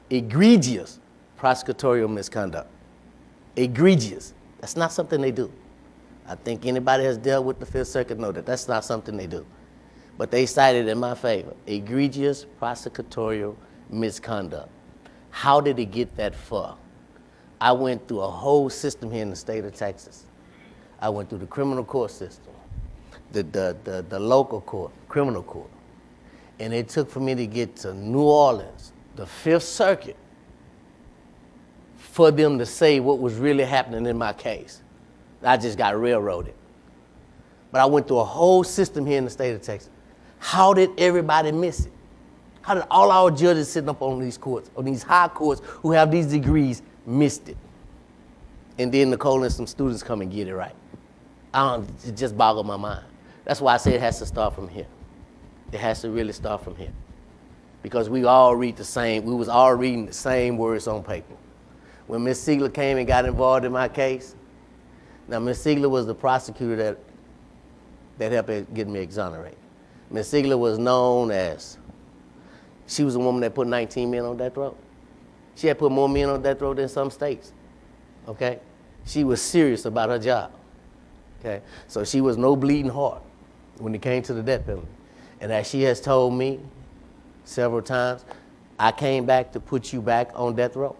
Speaker 3: egregious prosecutorial misconduct. Egregious. That's not something they do. I think anybody has dealt with the Fifth Circuit know that that's not something they do. But they cited in my favor, egregious prosecutorial misconduct. How did it get that far? I went through a whole system here in the state of Texas. I went through the criminal court system, the local court, criminal court. And it took for me to get to New Orleans, the Fifth Circuit, for them to say what was really happening in my case. I just got railroaded. But I went through a whole system here in the state of Texas. How did everybody miss it? How did all our judges sitting up on these courts, on these high courts who have these degrees, missed it? And then Nicole and some students come and get it right. It just boggled my mind. That's why I say it has to start from here. It has to really start from here. Because we all read the same, we was all reading the same words on paper. When Ms. Siegler came and got involved in my case, now Ms. Siegler was the prosecutor that helped get me exonerated. Ms. Siegler was known as, she was a woman that put 19 men on death row. She had put more men on death row than some states, okay? She was serious about her job, okay? So she was no bleeding heart when it came to the death penalty. And as she has told me several times, I came back to put you back on death row.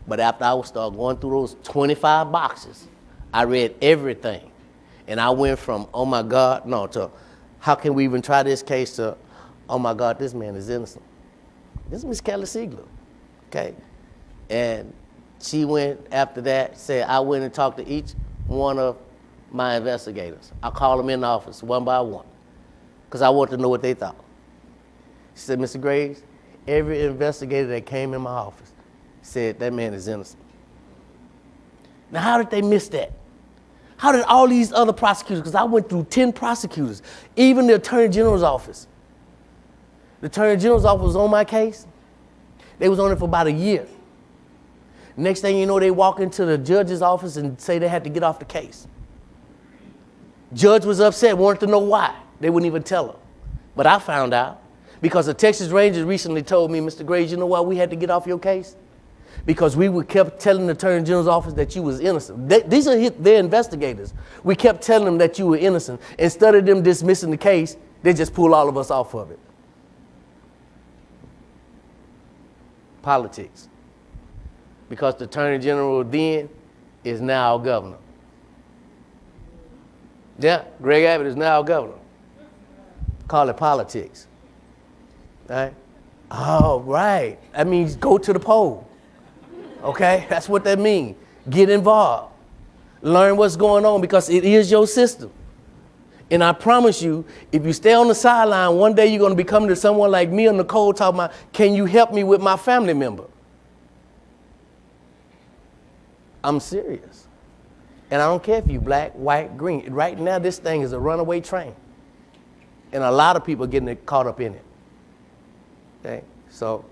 Speaker 3: But after I started going through those 25 boxes, I read everything. And I went from, oh my God, no, to how can we even try this case, to, oh my God, this man is innocent. This is Miss Kelly Siegler, okay? And she went after that, said, I went and talked to each one of my investigators. I called them in the office one by one, because I wanted to know what they thought. She said, Mr. Graves, every investigator that came in my office said that man is innocent. Now, how did they miss that? How did all these other prosecutors, because I went through 10 prosecutors, even the Attorney General's office. The Attorney General's office was on my case. They was on it for about a year. Next thing you know, they walk into the judge's office and say they had to get off the case. Judge was upset, wanted to know why. They wouldn't even tell her. But I found out, because the Texas Rangers recently told me, Mr. Graves, you know why we had to get off your case? Because we kept telling the Attorney General's office that you was innocent. These are their investigators. We kept telling them that you were innocent. Instead of them dismissing the case, they just pull all of us off of it. Politics. Because the Attorney General then is now governor. Yeah, Greg Abbott is now governor. Call it politics. Right? Oh, right. That means go to the poll. Okay? That's what that means. Get involved. Learn what's going on, because it is your system. And I promise you, if you stay on the sideline, one day you're going to be coming to someone like me or Nicole talking about, can you help me with my family member? I'm serious. And I don't care if you're black, white, green. Right now, this thing is a runaway train. And a lot of people are getting caught up in it. Okay? So,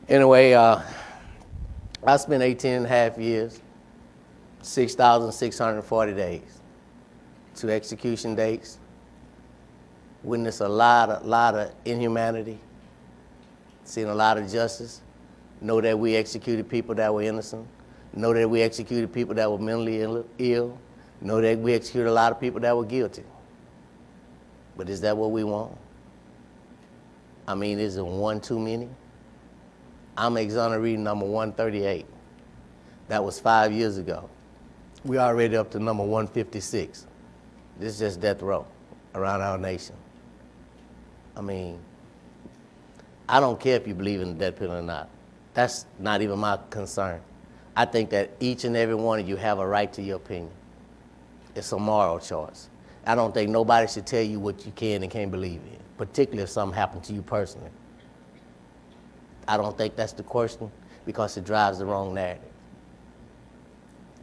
Speaker 3: anyway, I spent 18 and a half years, 6,640 days, 2 execution dates, witnessed a lot of inhumanity, seen a lot of justice, know that we executed people that were innocent, know that we executed people that were mentally ill, know that we executed a lot of people that were guilty. But is that what we want? I mean, is it one too many? I'm exoneree number 138. That was 5 years ago. We're already up to number 156. This is just death row around our nation. I mean, I don't care if you believe in the death penalty or not. That's not even my concern. I think that each and every one of you have a right to your opinion. It's a moral choice. I don't think nobody should tell you what you can and can't believe in, particularly if something happened to you personally. I don't think that's the question because it drives the wrong narrative.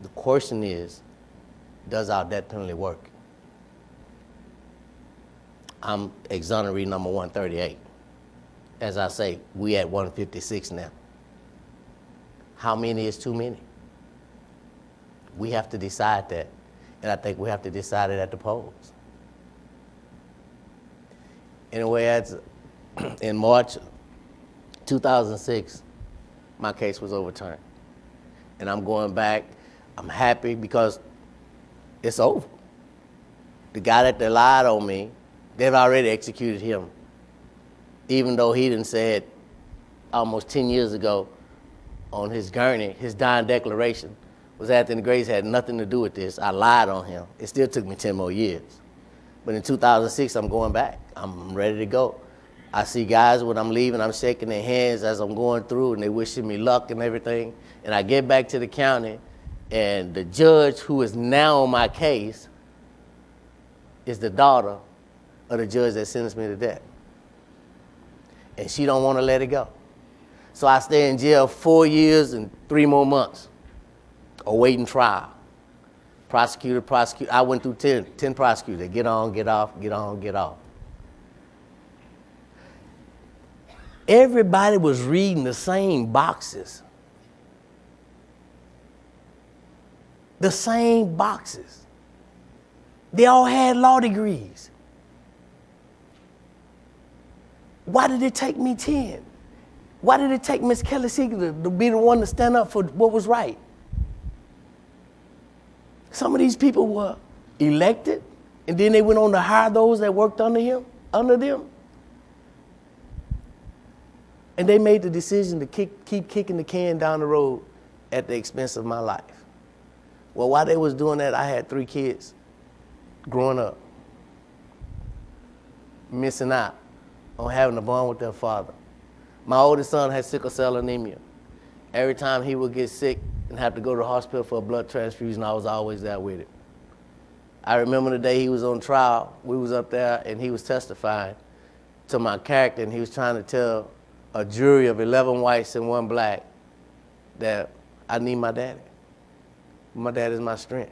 Speaker 3: The question is, does our death penalty work? I'm exoneree number 138. As I say, we at 156 now. How many is too many? We have to decide that. And I think we have to decide it at the polls. Anyway, in March 2006, my case was overturned. And I'm going back. I'm happy because it's over. The guy that they lied on me, they've already executed him. Even though he didn't say it almost 10 years ago on his gurney, his dying declaration was Anthony Grace had nothing to do with this. I lied on him. It still took me 10 more years. But in 2006, I'm going back. I'm ready to go. I see guys when I'm leaving, I'm shaking their hands as I'm going through and they wishing me luck and everything. And I get back to the county and the judge who is now on my case is the daughter of the judge that sentenced me to death. And she don't want to let it go. So I stay in jail 4 years and 3 more months, awaiting trial. Prosecutor. I went through 10 prosecutors. Get on, get off, get on, get off. Everybody was reading the same boxes. The same boxes. They all had law degrees. Why did it take me 10? Why did it take Miss Kelly Seeger to be the one to stand up for what was right? Some of these people were elected, and then they went on to hire those that worked under them. And they made the decision to keep kicking the can down the road at the expense of my life. Well, while they was doing that, I had 3 kids growing up, missing out on having a bond with their father. My oldest son had sickle cell anemia. Every time he would get sick and have to go to the hospital for a blood transfusion, I was always there with him. I remember the day he was on trial, we was up there and he was testifying to my character and he was trying to tell a jury of 11 whites and 1 black that I need my daddy. My dad is my strength.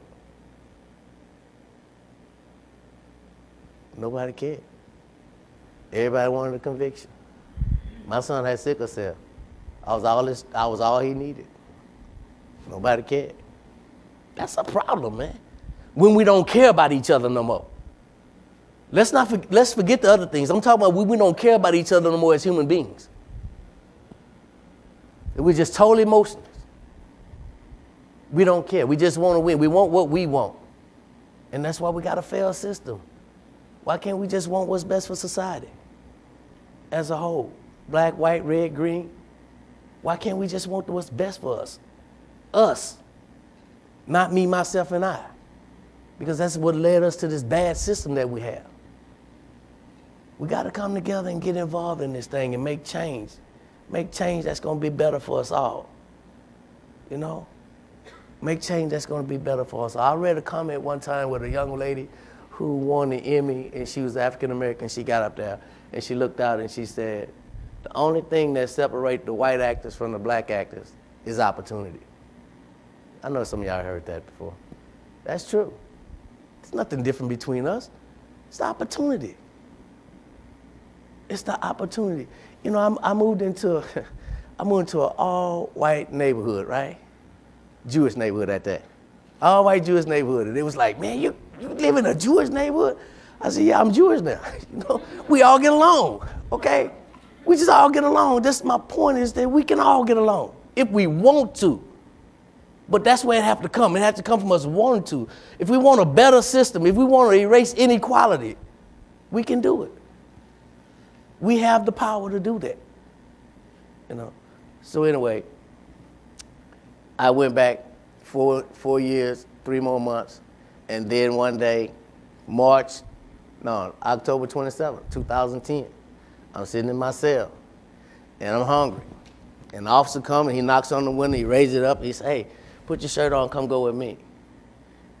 Speaker 3: Nobody cared. Everybody wanted a conviction. My son had sickle cell. I was all he needed. Nobody cared. That's a problem, man. When we don't care about each other no more. Let's forget the other things. I'm talking about when we don't care about each other no more as human beings. We're just totally emotionless. We don't care. We just want to win. We want what we want. And that's why we got a failed system. Why can't we just want what's best for society as a whole? Black, white, red, green. Why can't we just want what's best for us? Us. Not me, myself, and I. Because that's what led us to this bad system that we have. We got to come together and get involved in this thing and make change. Make change that's going to be better for us all. You know? Make change that's going to be better for us. I read a comment one time with a young lady who won the Emmy, and she was African American. She got up there, and she looked out and she said, the only thing that separates the white actors from the black actors is opportunity. I know some of y'all heard that before. That's true. There's nothing different between us. It's the opportunity. It's the opportunity. You know, I moved into an all-white neighborhood, right? Jewish neighborhood at that. All-white Jewish neighborhood. And it was like, man, you live in a Jewish neighborhood? I said, yeah, I'm Jewish now. You know, we all get along, okay? We just all get along. That's my point, is that we can all get along if we want to. But that's where it has to come. It has to come from us wanting to. If we want a better system, if we want to erase inequality, we can do it. We have the power to do that. You know. So anyway, I went back 4 years, 3 more months, and then one day, October 27th, 2010, I'm sitting in my cell, and I'm hungry. And the officer comes, and he knocks on the window, he raises it up, he says, hey, put your shirt on, come go with me.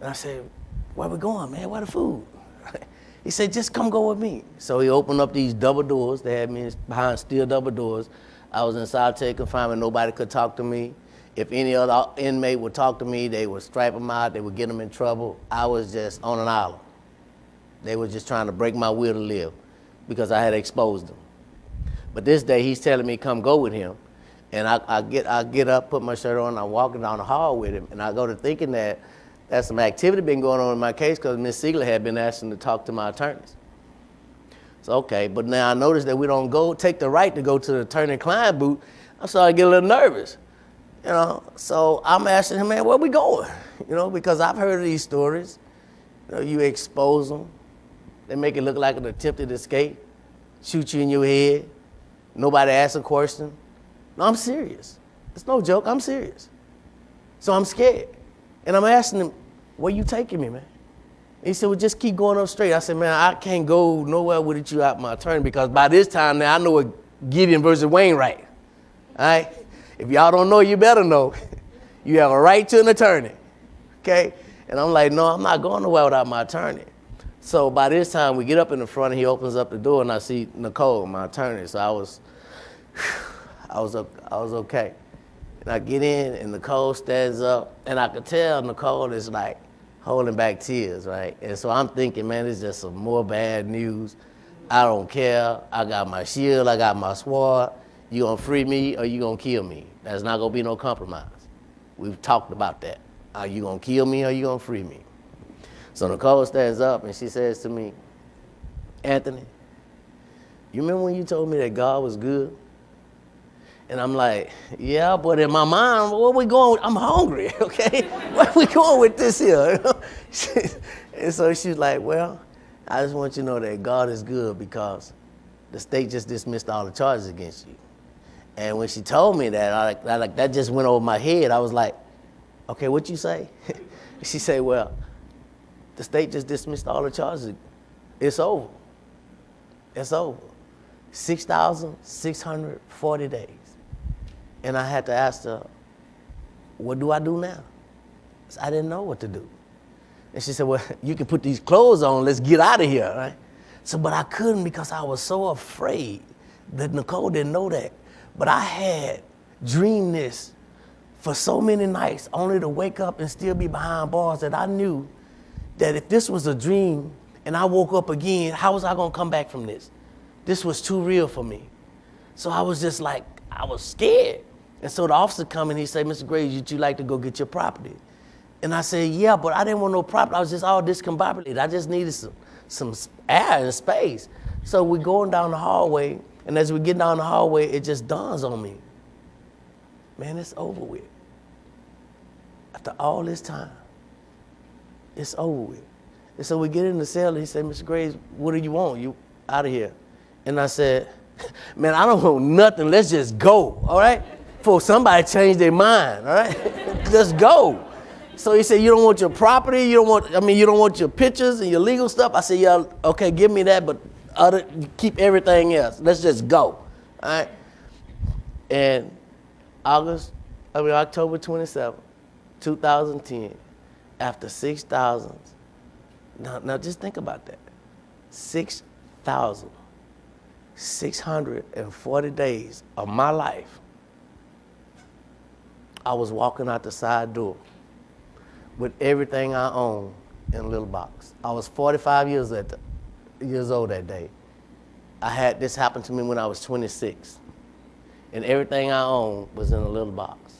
Speaker 3: And I said, where we going, man? Where the food? He said, just come go with me. So he opened up these double doors. They had me behind steel double doors. I was in solitary confinement. Nobody could talk to me. If any other inmate would talk to me, they would stripe them out. They would get them in trouble. I was just on an island. They were just trying to break my will to live because I had exposed them. But this day, he's telling me, come go with him. And I get up, put my shirt on, and I'm walking down the hall with him. And I go to thinking that there's some activity been going on in my case because Ms. Siegler had been asking to talk to my attorneys. So, okay, but now I noticed that we don't take the right to go to the attorney-client booth. I'm starting to get a little nervous, you know. So I'm asking him, man, where we going? You know, because I've heard of these stories. You know, you expose them. They make it look like an attempted escape, shoot you in your head. Nobody asks a question. No, I'm serious. It's no joke, I'm serious. So I'm scared. And I'm asking him, where you taking me, man? And he said, well, just keep going up straight. I said, man, I can't go nowhere with you out my attorney because by this time now I know what Gideon versus Wainwright. All right? If y'all don't know, you better know. You have a right to an attorney, okay? And I'm like, no, I'm not going nowhere without my attorney. So by this time, we get up in the front and he opens up the door and I see Nicole, my attorney. So I was okay. And I get in and Nicole stands up and I could tell Nicole is like holding back tears, right? And so I'm thinking, man, it's just some more bad news. I don't care. I got my shield, I got my sword. You gonna free me or you gonna kill me? There's not gonna be no compromise. We've talked about that. Are you gonna kill me or you gonna free me? So Nicole stands up and she says to me, Anthony, you remember when you told me that God was good? And I'm like, yeah, but in my mind, where we going? I'm hungry, okay? Where we going with this here? And so she's like, well, I just want you to know that God is good because the state just dismissed all the charges against you. And when she told me that, that just went over my head. I was like, okay, what you say? She said, well, the state just dismissed all the charges. It's over. It's over. 6,640 days. And I had to ask her, what do I do now? So I didn't know what to do. And she said, well, you can put these clothes on, let's get out of here, right? So, but I couldn't because I was so afraid that Nicole didn't know that. But I had dreamed this for so many nights, only to wake up and still be behind bars, that I knew that if this was a dream and I woke up again, how was I gonna come back from this? This was too real for me. So I was just like, I was scared. And so the officer come and he said, Mr. Graves, would you like to go get your property? And I said, yeah, but I didn't want no property. I was just all discombobulated. I just needed some air and space. So we're going down the hallway, and as we get down the hallway, it just dawns on me. Man, it's over with. After all this time, it's over with. And so we get in the cell, and he said, Mr. Graves, what do you want? You out of here. And I said, man, I don't want nothing. Let's just go, all right? Before somebody change their mind, all right? Let's go. So he said, you don't want your property? You don't want your pictures and your legal stuff? I said, yeah, okay, give me that, but keep everything else. Let's just go, all right? And October 27, 2010, after 6,000, now just think about that, 6,640 days of my life, I was walking out the side door with everything I own in a little box. I was 45 years old that day. This happened to me when I was 26. And everything I owned was in a little box.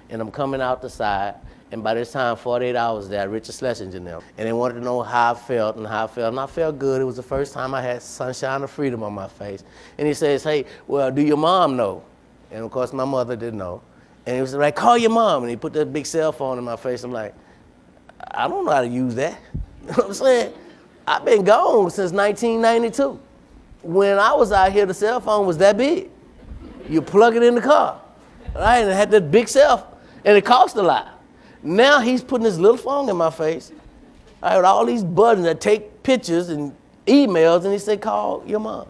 Speaker 3: And I'm coming out the side, and by this time, 48 hours there, Richard Schlesinger knelt. And they wanted to know how I felt and how I felt. And I felt good. It was the first time I had sunshine of freedom on my face. And he says, hey, well, do your mom know? And of course, my mother didn't know. And he was like, call your mom. And he put that big cell phone in my face. I'm like, I don't know how to use that. You know what I'm saying? I've been gone since 1992. When I was out here, the cell phone was that big. You plug it in the car. right? And it had that big self, and it cost a lot. Now he's putting this little phone in my face. I had all these buttons that take pictures and emails, and he said, call your mom.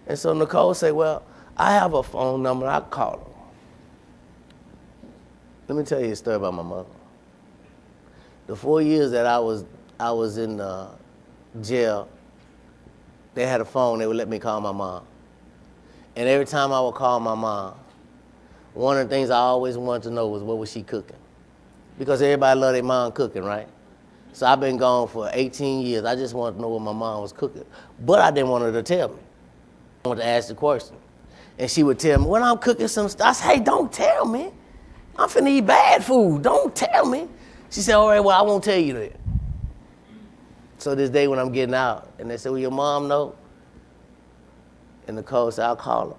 Speaker 3: And so Nicole said, well, I have a phone number, I'll call her. Let me tell you a story about my mother. The 4 years that I was in jail, they had a phone, they would let me call my mom. And every time I would call my mom, one of the things I always wanted to know was what was she cooking? Because everybody loved their mom cooking, right? So I've been gone for 18 years. I just wanted to know what my mom was cooking. But I didn't want her to tell me. I wanted to ask the question. And she would tell me, when I'm cooking some stuff, I said, hey, don't tell me. I'm finna eat bad food. Don't tell me. She said, all right, well, I won't tell you that. So this day when I'm getting out, and they said, well, your mom know? And Nicole said, I'll call her.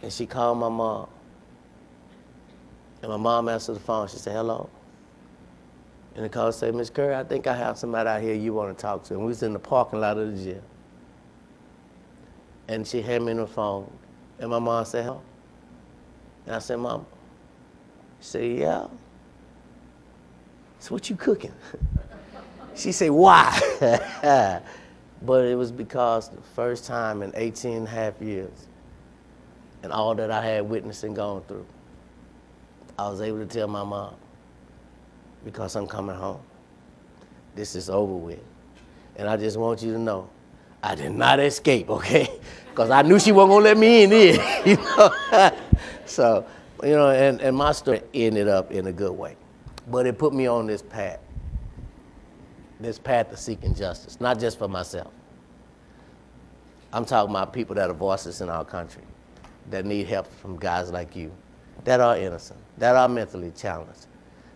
Speaker 3: And she called my mom. And my mom answered the phone. She said, hello. And Nicole said, Miss Curry, I think I have somebody out here you want to talk to. And we was in the parking lot of the jail. And she handed me the phone. And my mom said, hello. And I said, Mama. She said, yeah. So what you cooking? She said, why? But it was because the first time in 18 and a half years, and all that I had witnessed and gone through, I was able to tell my mom, because I'm coming home. This is over with. And I just want you to know, I did not escape, okay? Because I knew she wasn't gonna let me in there, you know? So, you know, and my story ended up in a good way. But it put me on this path of seeking justice, not just for myself. I'm talking about people that are voices in our country, that need help from guys like you, that are innocent, that are mentally challenged,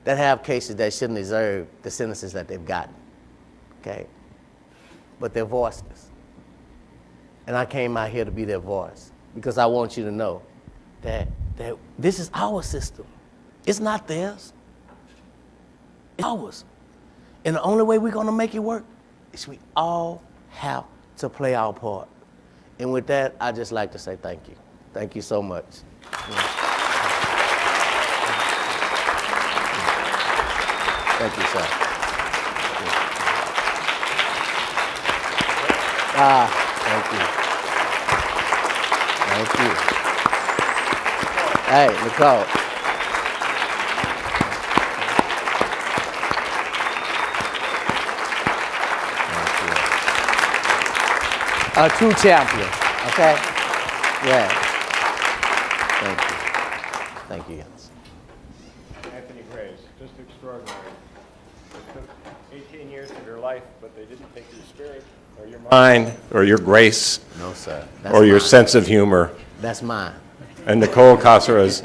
Speaker 3: that have cases that shouldn't deserve the sentences that they've gotten, okay? But they're voiceless. And I came out here to be their voice because I want you to know that this is our system. It's not theirs. It's ours. And the only way we're gonna make it work is we all have to play our part. And with that, I'd just like to say thank you. Thank you so much. Thank you, sir. Thank you. Thank you. Hey, Nicole. A true champion, okay? Yeah. Thank you. Thank you, Jens.
Speaker 5: Anthony Grace, just extraordinary. It took 18 years of your life, but they didn't take your spirit or your mind or your grace.
Speaker 3: No, sir.
Speaker 5: Or your sense of humor.
Speaker 3: That's mine.
Speaker 5: And Nicole Casarez,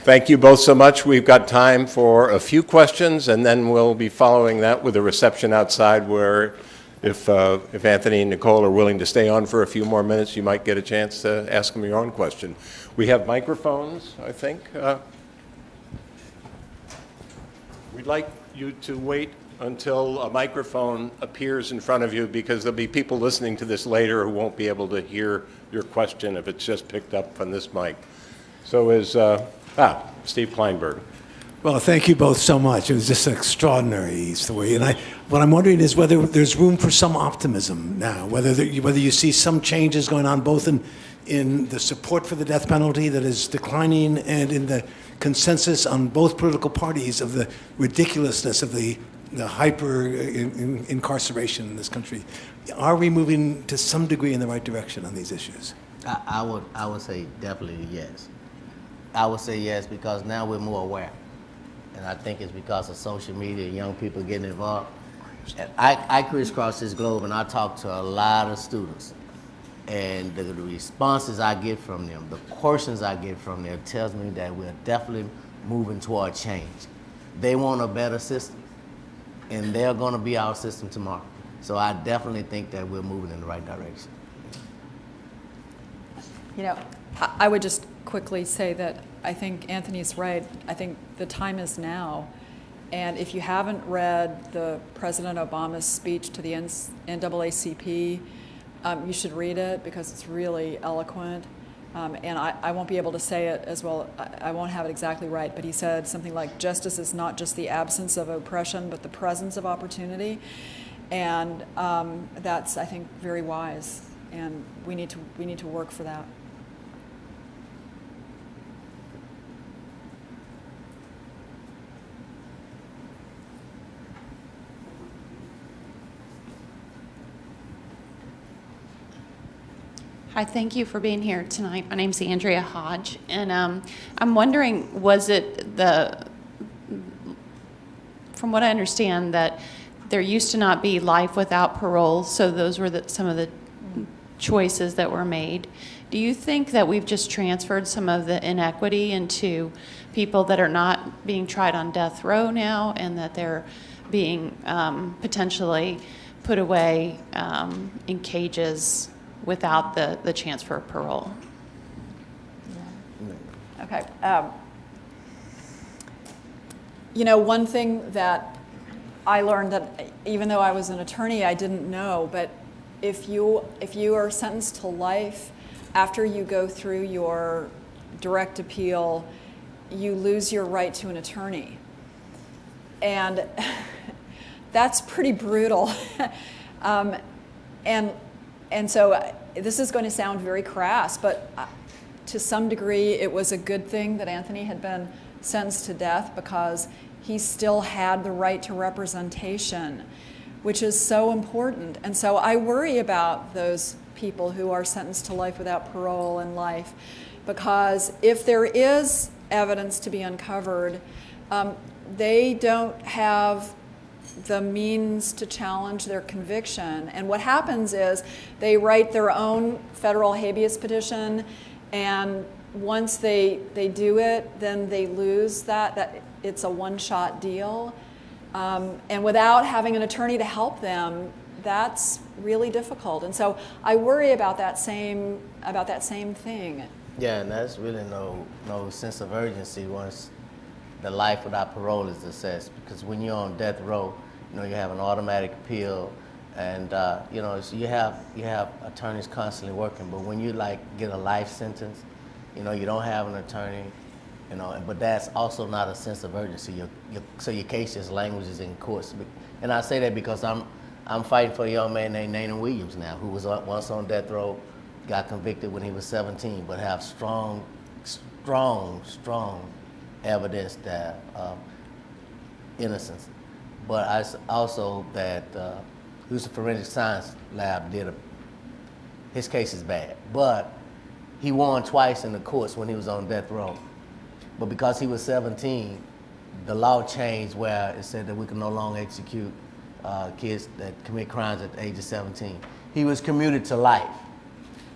Speaker 5: thank you both so much. We've got time for a few questions, and then we'll be following that with a reception outside where if Anthony and Nicole are willing to stay on for a few more minutes, you might get a chance to ask them your own question. We have microphones, I think. We'd like you to wait until a microphone appears in front of you because there'll be people listening to this later who won't be able to hear your question if it's just picked up from this mic. So is, Steve Kleinberg.
Speaker 6: Well, thank you both so much. It was just extraordinary story. And what I'm wondering is whether there's room for some optimism now, whether you see some changes going on both in the support for the death penalty that is declining and in the consensus on both political parties of the ridiculousness of the hyper incarceration in this country. Are we moving to some degree in the right direction on these issues?
Speaker 3: I would say definitely yes. I would say yes because now we're more aware. And I think it's because of social media and young people getting involved. And I crisscross this globe and I talk to a lot of students. And the responses I get from them, the questions I get from them tells me that we're definitely moving toward change. They want a better system and they're gonna be our system tomorrow. So I definitely think that we're moving in the right direction.
Speaker 1: You know, I would just quickly say that I think Anthony's right. I think the time is now. And if you haven't read the President Obama's speech to the NAACP, you should read it because it's really eloquent. And I won't be able to say it as well, I won't have it exactly right, but he said something like, justice is not just the absence of oppression, but the presence of opportunity. And that's, I think, very wise, and we need to work for that.
Speaker 7: Hi, thank you for being here tonight. My name's Andrea Hodge, and I'm wondering, was it from what I understand, that there used to not be life without parole, so those were some of the choices that were made. Do you think that we've just transferred some of the inequity into people that are not being tried on death row now, and that they're being potentially put away in cages without the chance for parole?
Speaker 1: Okay. One thing that I learned, that even though I was an attorney, I didn't know, but if you are sentenced to life, after you go through your direct appeal, you lose your right to an attorney. And that's pretty brutal. And so this is going to sound very crass, but to some degree it was a good thing that Anthony had been sentenced to death, because he still had the right to representation, which is so important. And so I worry about those people who are sentenced to life without parole and life, because if there is evidence to be uncovered, they don't have the means to challenge their conviction. And what happens is they write their own federal habeas petition, and once they do it, then they lose that it's a one-shot deal. And without having an attorney to help them, that's really difficult. And so I worry about that same thing.
Speaker 3: Yeah, and that's really no sense of urgency once the life without parole is assessed, because when you're on death row, you have an automatic appeal, and so you have attorneys constantly working. But when you get a life sentence, you don't have an attorney, but that's also not a sense of urgency. So your case just languishes in courts. And I say that because I'm fighting for a young man named Nathan Williams now, who was once on death row, got convicted when he was 17, but have strong evidence that innocence. But I also that who's a forensic science lab his case is bad, but he won twice in the courts when he was on death row. But because he was 17, the law changed where it said that we can no longer execute kids that commit crimes at the age of 17. He was commuted to life,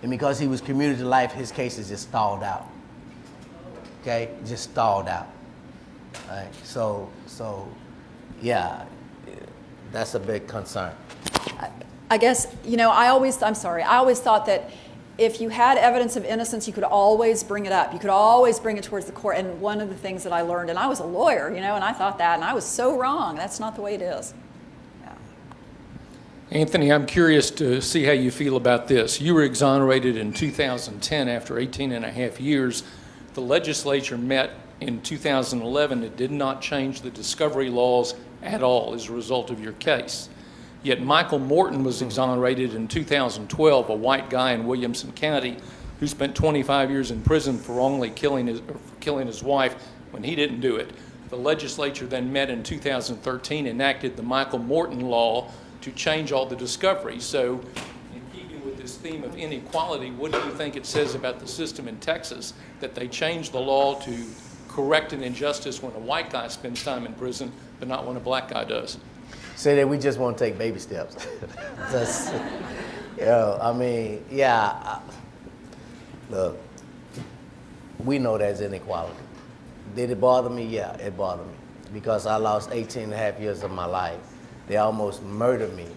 Speaker 3: and because he was commuted to life, his case is just stalled out. Okay, just stalled out. All right, so. Yeah, that's a big concern.
Speaker 1: I guess, I always thought that if you had evidence of innocence, you could always bring it up. You could always bring it towards the court. And one of the things that I learned, and I was a lawyer, and I thought that, and I was so wrong. That's not the way it is. Yeah.
Speaker 8: Anthony, I'm curious to see how you feel about this. You were exonerated in 2010 after 18 and a half years. The legislature met in 2011. It did not change the discovery laws at all as a result of your case. Yet Michael Morton was exonerated in 2012, a white guy in Williamson County who spent 25 years in prison for wrongly killing his wife when he didn't do it. The legislature then met in 2013, enacted the Michael Morton law to change all the discovery. So in keeping with this theme of inequality, what do you think it says about the system in Texas that they changed the law to correct an injustice when a white guy spends time in prison, but not when a black guy does?
Speaker 3: Say that we just want to take baby steps. Look, we know there's inequality. Did it bother me? Yeah, it bothered me. Because I lost 18 and a half years of my life. They almost murdered me.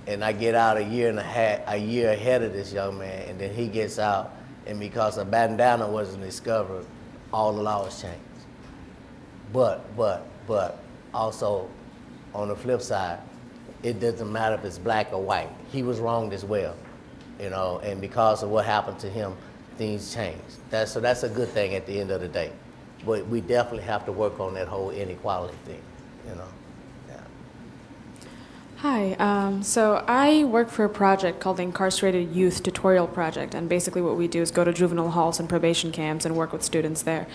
Speaker 3: And I get out a year ahead of this young man, and then he gets out, and because a bandana wasn't discovered, all the laws changed. But also, on the flip side, it doesn't matter if it's black or white. He was wronged as well, and because of what happened to him, things change. So that's a good thing at the end of the day. But we definitely have to work on that whole inequality thing, you know. Yeah.
Speaker 9: Hi, so I work for a project called the Incarcerated Youth Tutorial Project, and basically what we do is go to juvenile halls and probation camps and work with students there.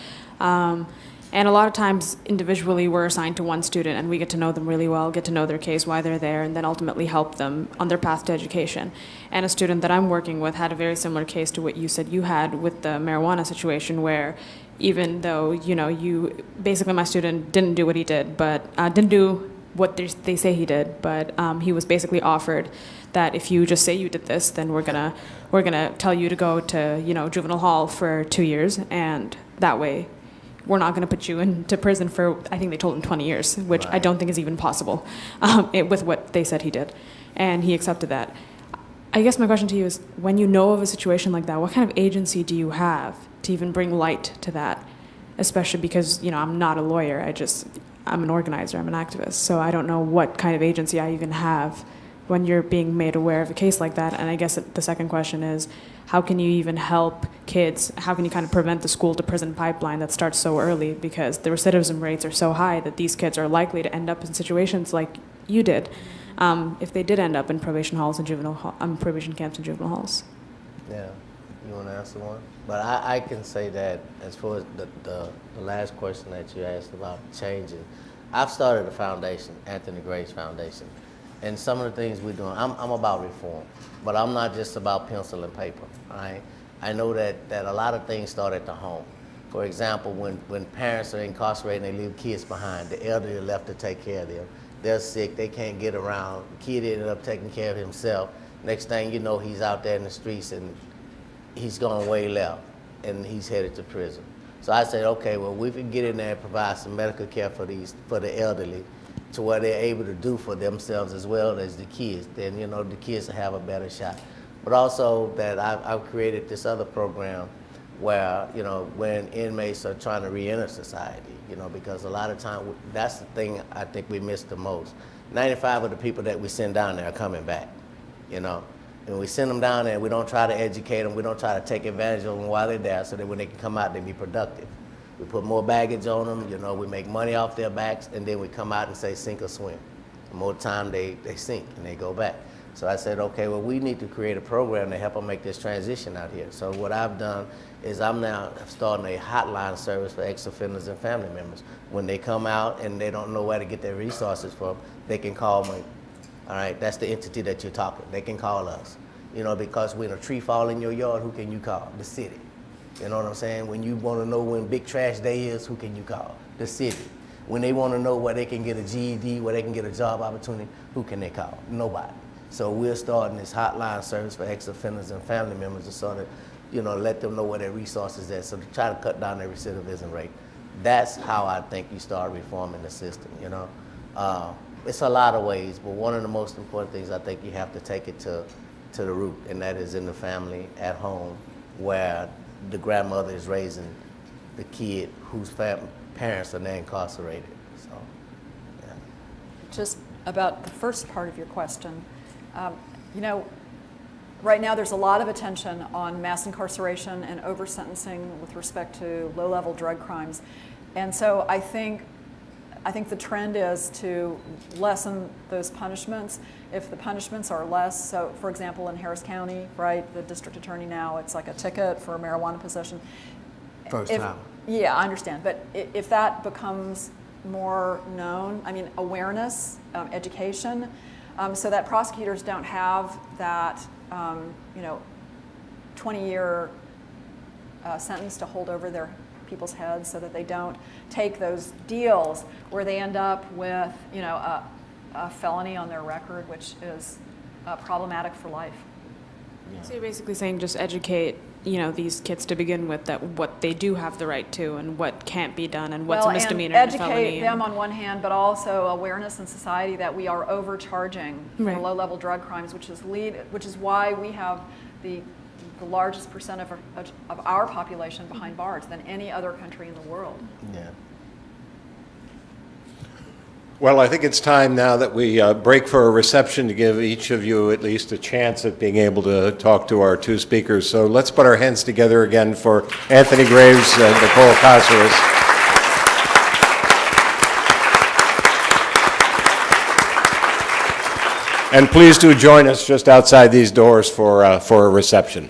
Speaker 9: And a lot of times, individually, we're assigned to one student, and we get to know them really well, get to know their case, why they're there, and then ultimately help them on their path to education. And a student that I'm working with had a very similar case to what you said you had with the marijuana situation, where even though, basically my student didn't do what he did, but didn't do what they say he did, but he was basically offered that if you just say you did this, then we're gonna tell you to go to juvenile hall for 2 years, and that way we're not going to put you into prison for, I think they told him 20 years, which I don't think is even possible with what they said he did, and he accepted that. I guess my question to you is, when you know of a situation like that, what kind of agency do you have to even bring light to that? Especially because I'm not a lawyer, I'm an organizer, I'm an activist, so I don't know what kind of agency I even have when you're being made aware of a case like that. And I guess the second question is, how can you even help kids? How can you kind of prevent the school to prison pipeline that starts so early? Because the recidivism rates are so high that these kids are likely to end up in situations like you did, if they did end up in probation halls and probation camps and juvenile halls.
Speaker 3: Yeah, you want to answer one? But I can say that as far as the last question that you asked about changing, I've started a foundation, Anthony Grace Foundation, and some of the things we're doing, I'm about reform, but I'm not just about pencil and paper, all right? I know that a lot of things start at the home. For example, when parents are incarcerated and they leave kids behind, the elderly are left to take care of them. They're sick, they can't get around. The kid ended up taking care of himself. Next thing you know, he's out there in the streets and he's gone way left and he's headed to prison. So I said, okay, well, we can get in there and provide some medical care for the elderly to where they're able to do for themselves as well as the kids. Then, the kids will have a better shot. But also that I've created this other program where, when inmates are trying to re-enter society, because a lot of time, that's the thing I think we miss the most. 95 of the people that we send down there are coming back, And we send them down there, we don't try to educate them, we don't try to take advantage of them while they're there so that when they can come out, they be productive. We put more baggage on them, we make money off their backs, and then we come out and say sink or swim. The more time they sink and they go back. So I said, okay, well, we need to create a program to help them make this transition out here. So what I've done is I'm now starting a hotline service for ex-offenders and family members. When they come out and they don't know where to get their resources from, they can call me. All right, that's the entity that you're talking. They can call us. Because when a tree fall in your yard, who can you call? The city. You know what I'm saying? When you want to know when big trash day is, who can you call? The city. When they want to know where they can get a GED, where they can get a job opportunity, who can they call? Nobody. So we're starting this hotline service for ex-offenders and family members to sort of, let them know where their resources are, so to try to cut down their recidivism rate. That's how I think you start reforming the system, It's a lot of ways, but one of the most important things, I think you have to take it to the root, and that is in the family, at home, where the grandmother is raising the kid whose parents are now incarcerated. So, yeah.
Speaker 1: Just about the first part of your question, right now there's a lot of attention on mass incarceration and over-sentencing with respect to low-level drug crimes. And so I think the trend is to lessen those punishments. If the punishments are less, so for example in Harris County, right, the district attorney now, it's like a ticket for marijuana possession.
Speaker 3: First time.
Speaker 1: Yeah, I understand. But if that becomes more known, awareness, education, so that prosecutors don't have that, 20-year sentence to hold over their people's heads, so that they don't take those deals where they end up with, a felony on their record, which is problematic for life.
Speaker 3: Yeah.
Speaker 9: So you're basically saying just educate, these kids to begin with, that what they do have the right to and what can't be done and what's a misdemeanor and a felony.
Speaker 1: Educate them on one hand, but also awareness in society that we are overcharging for low-level drug crimes, which is why we have the largest percent of our population behind bars than any other country in the world.
Speaker 3: Yeah.
Speaker 5: Well, I think it's time now that we break for a reception to give each of you at least a chance at being able to talk to our two speakers. So let's put our hands together again for Anthony Graves and Nicole Casarez. And please do join us just outside these doors for a reception.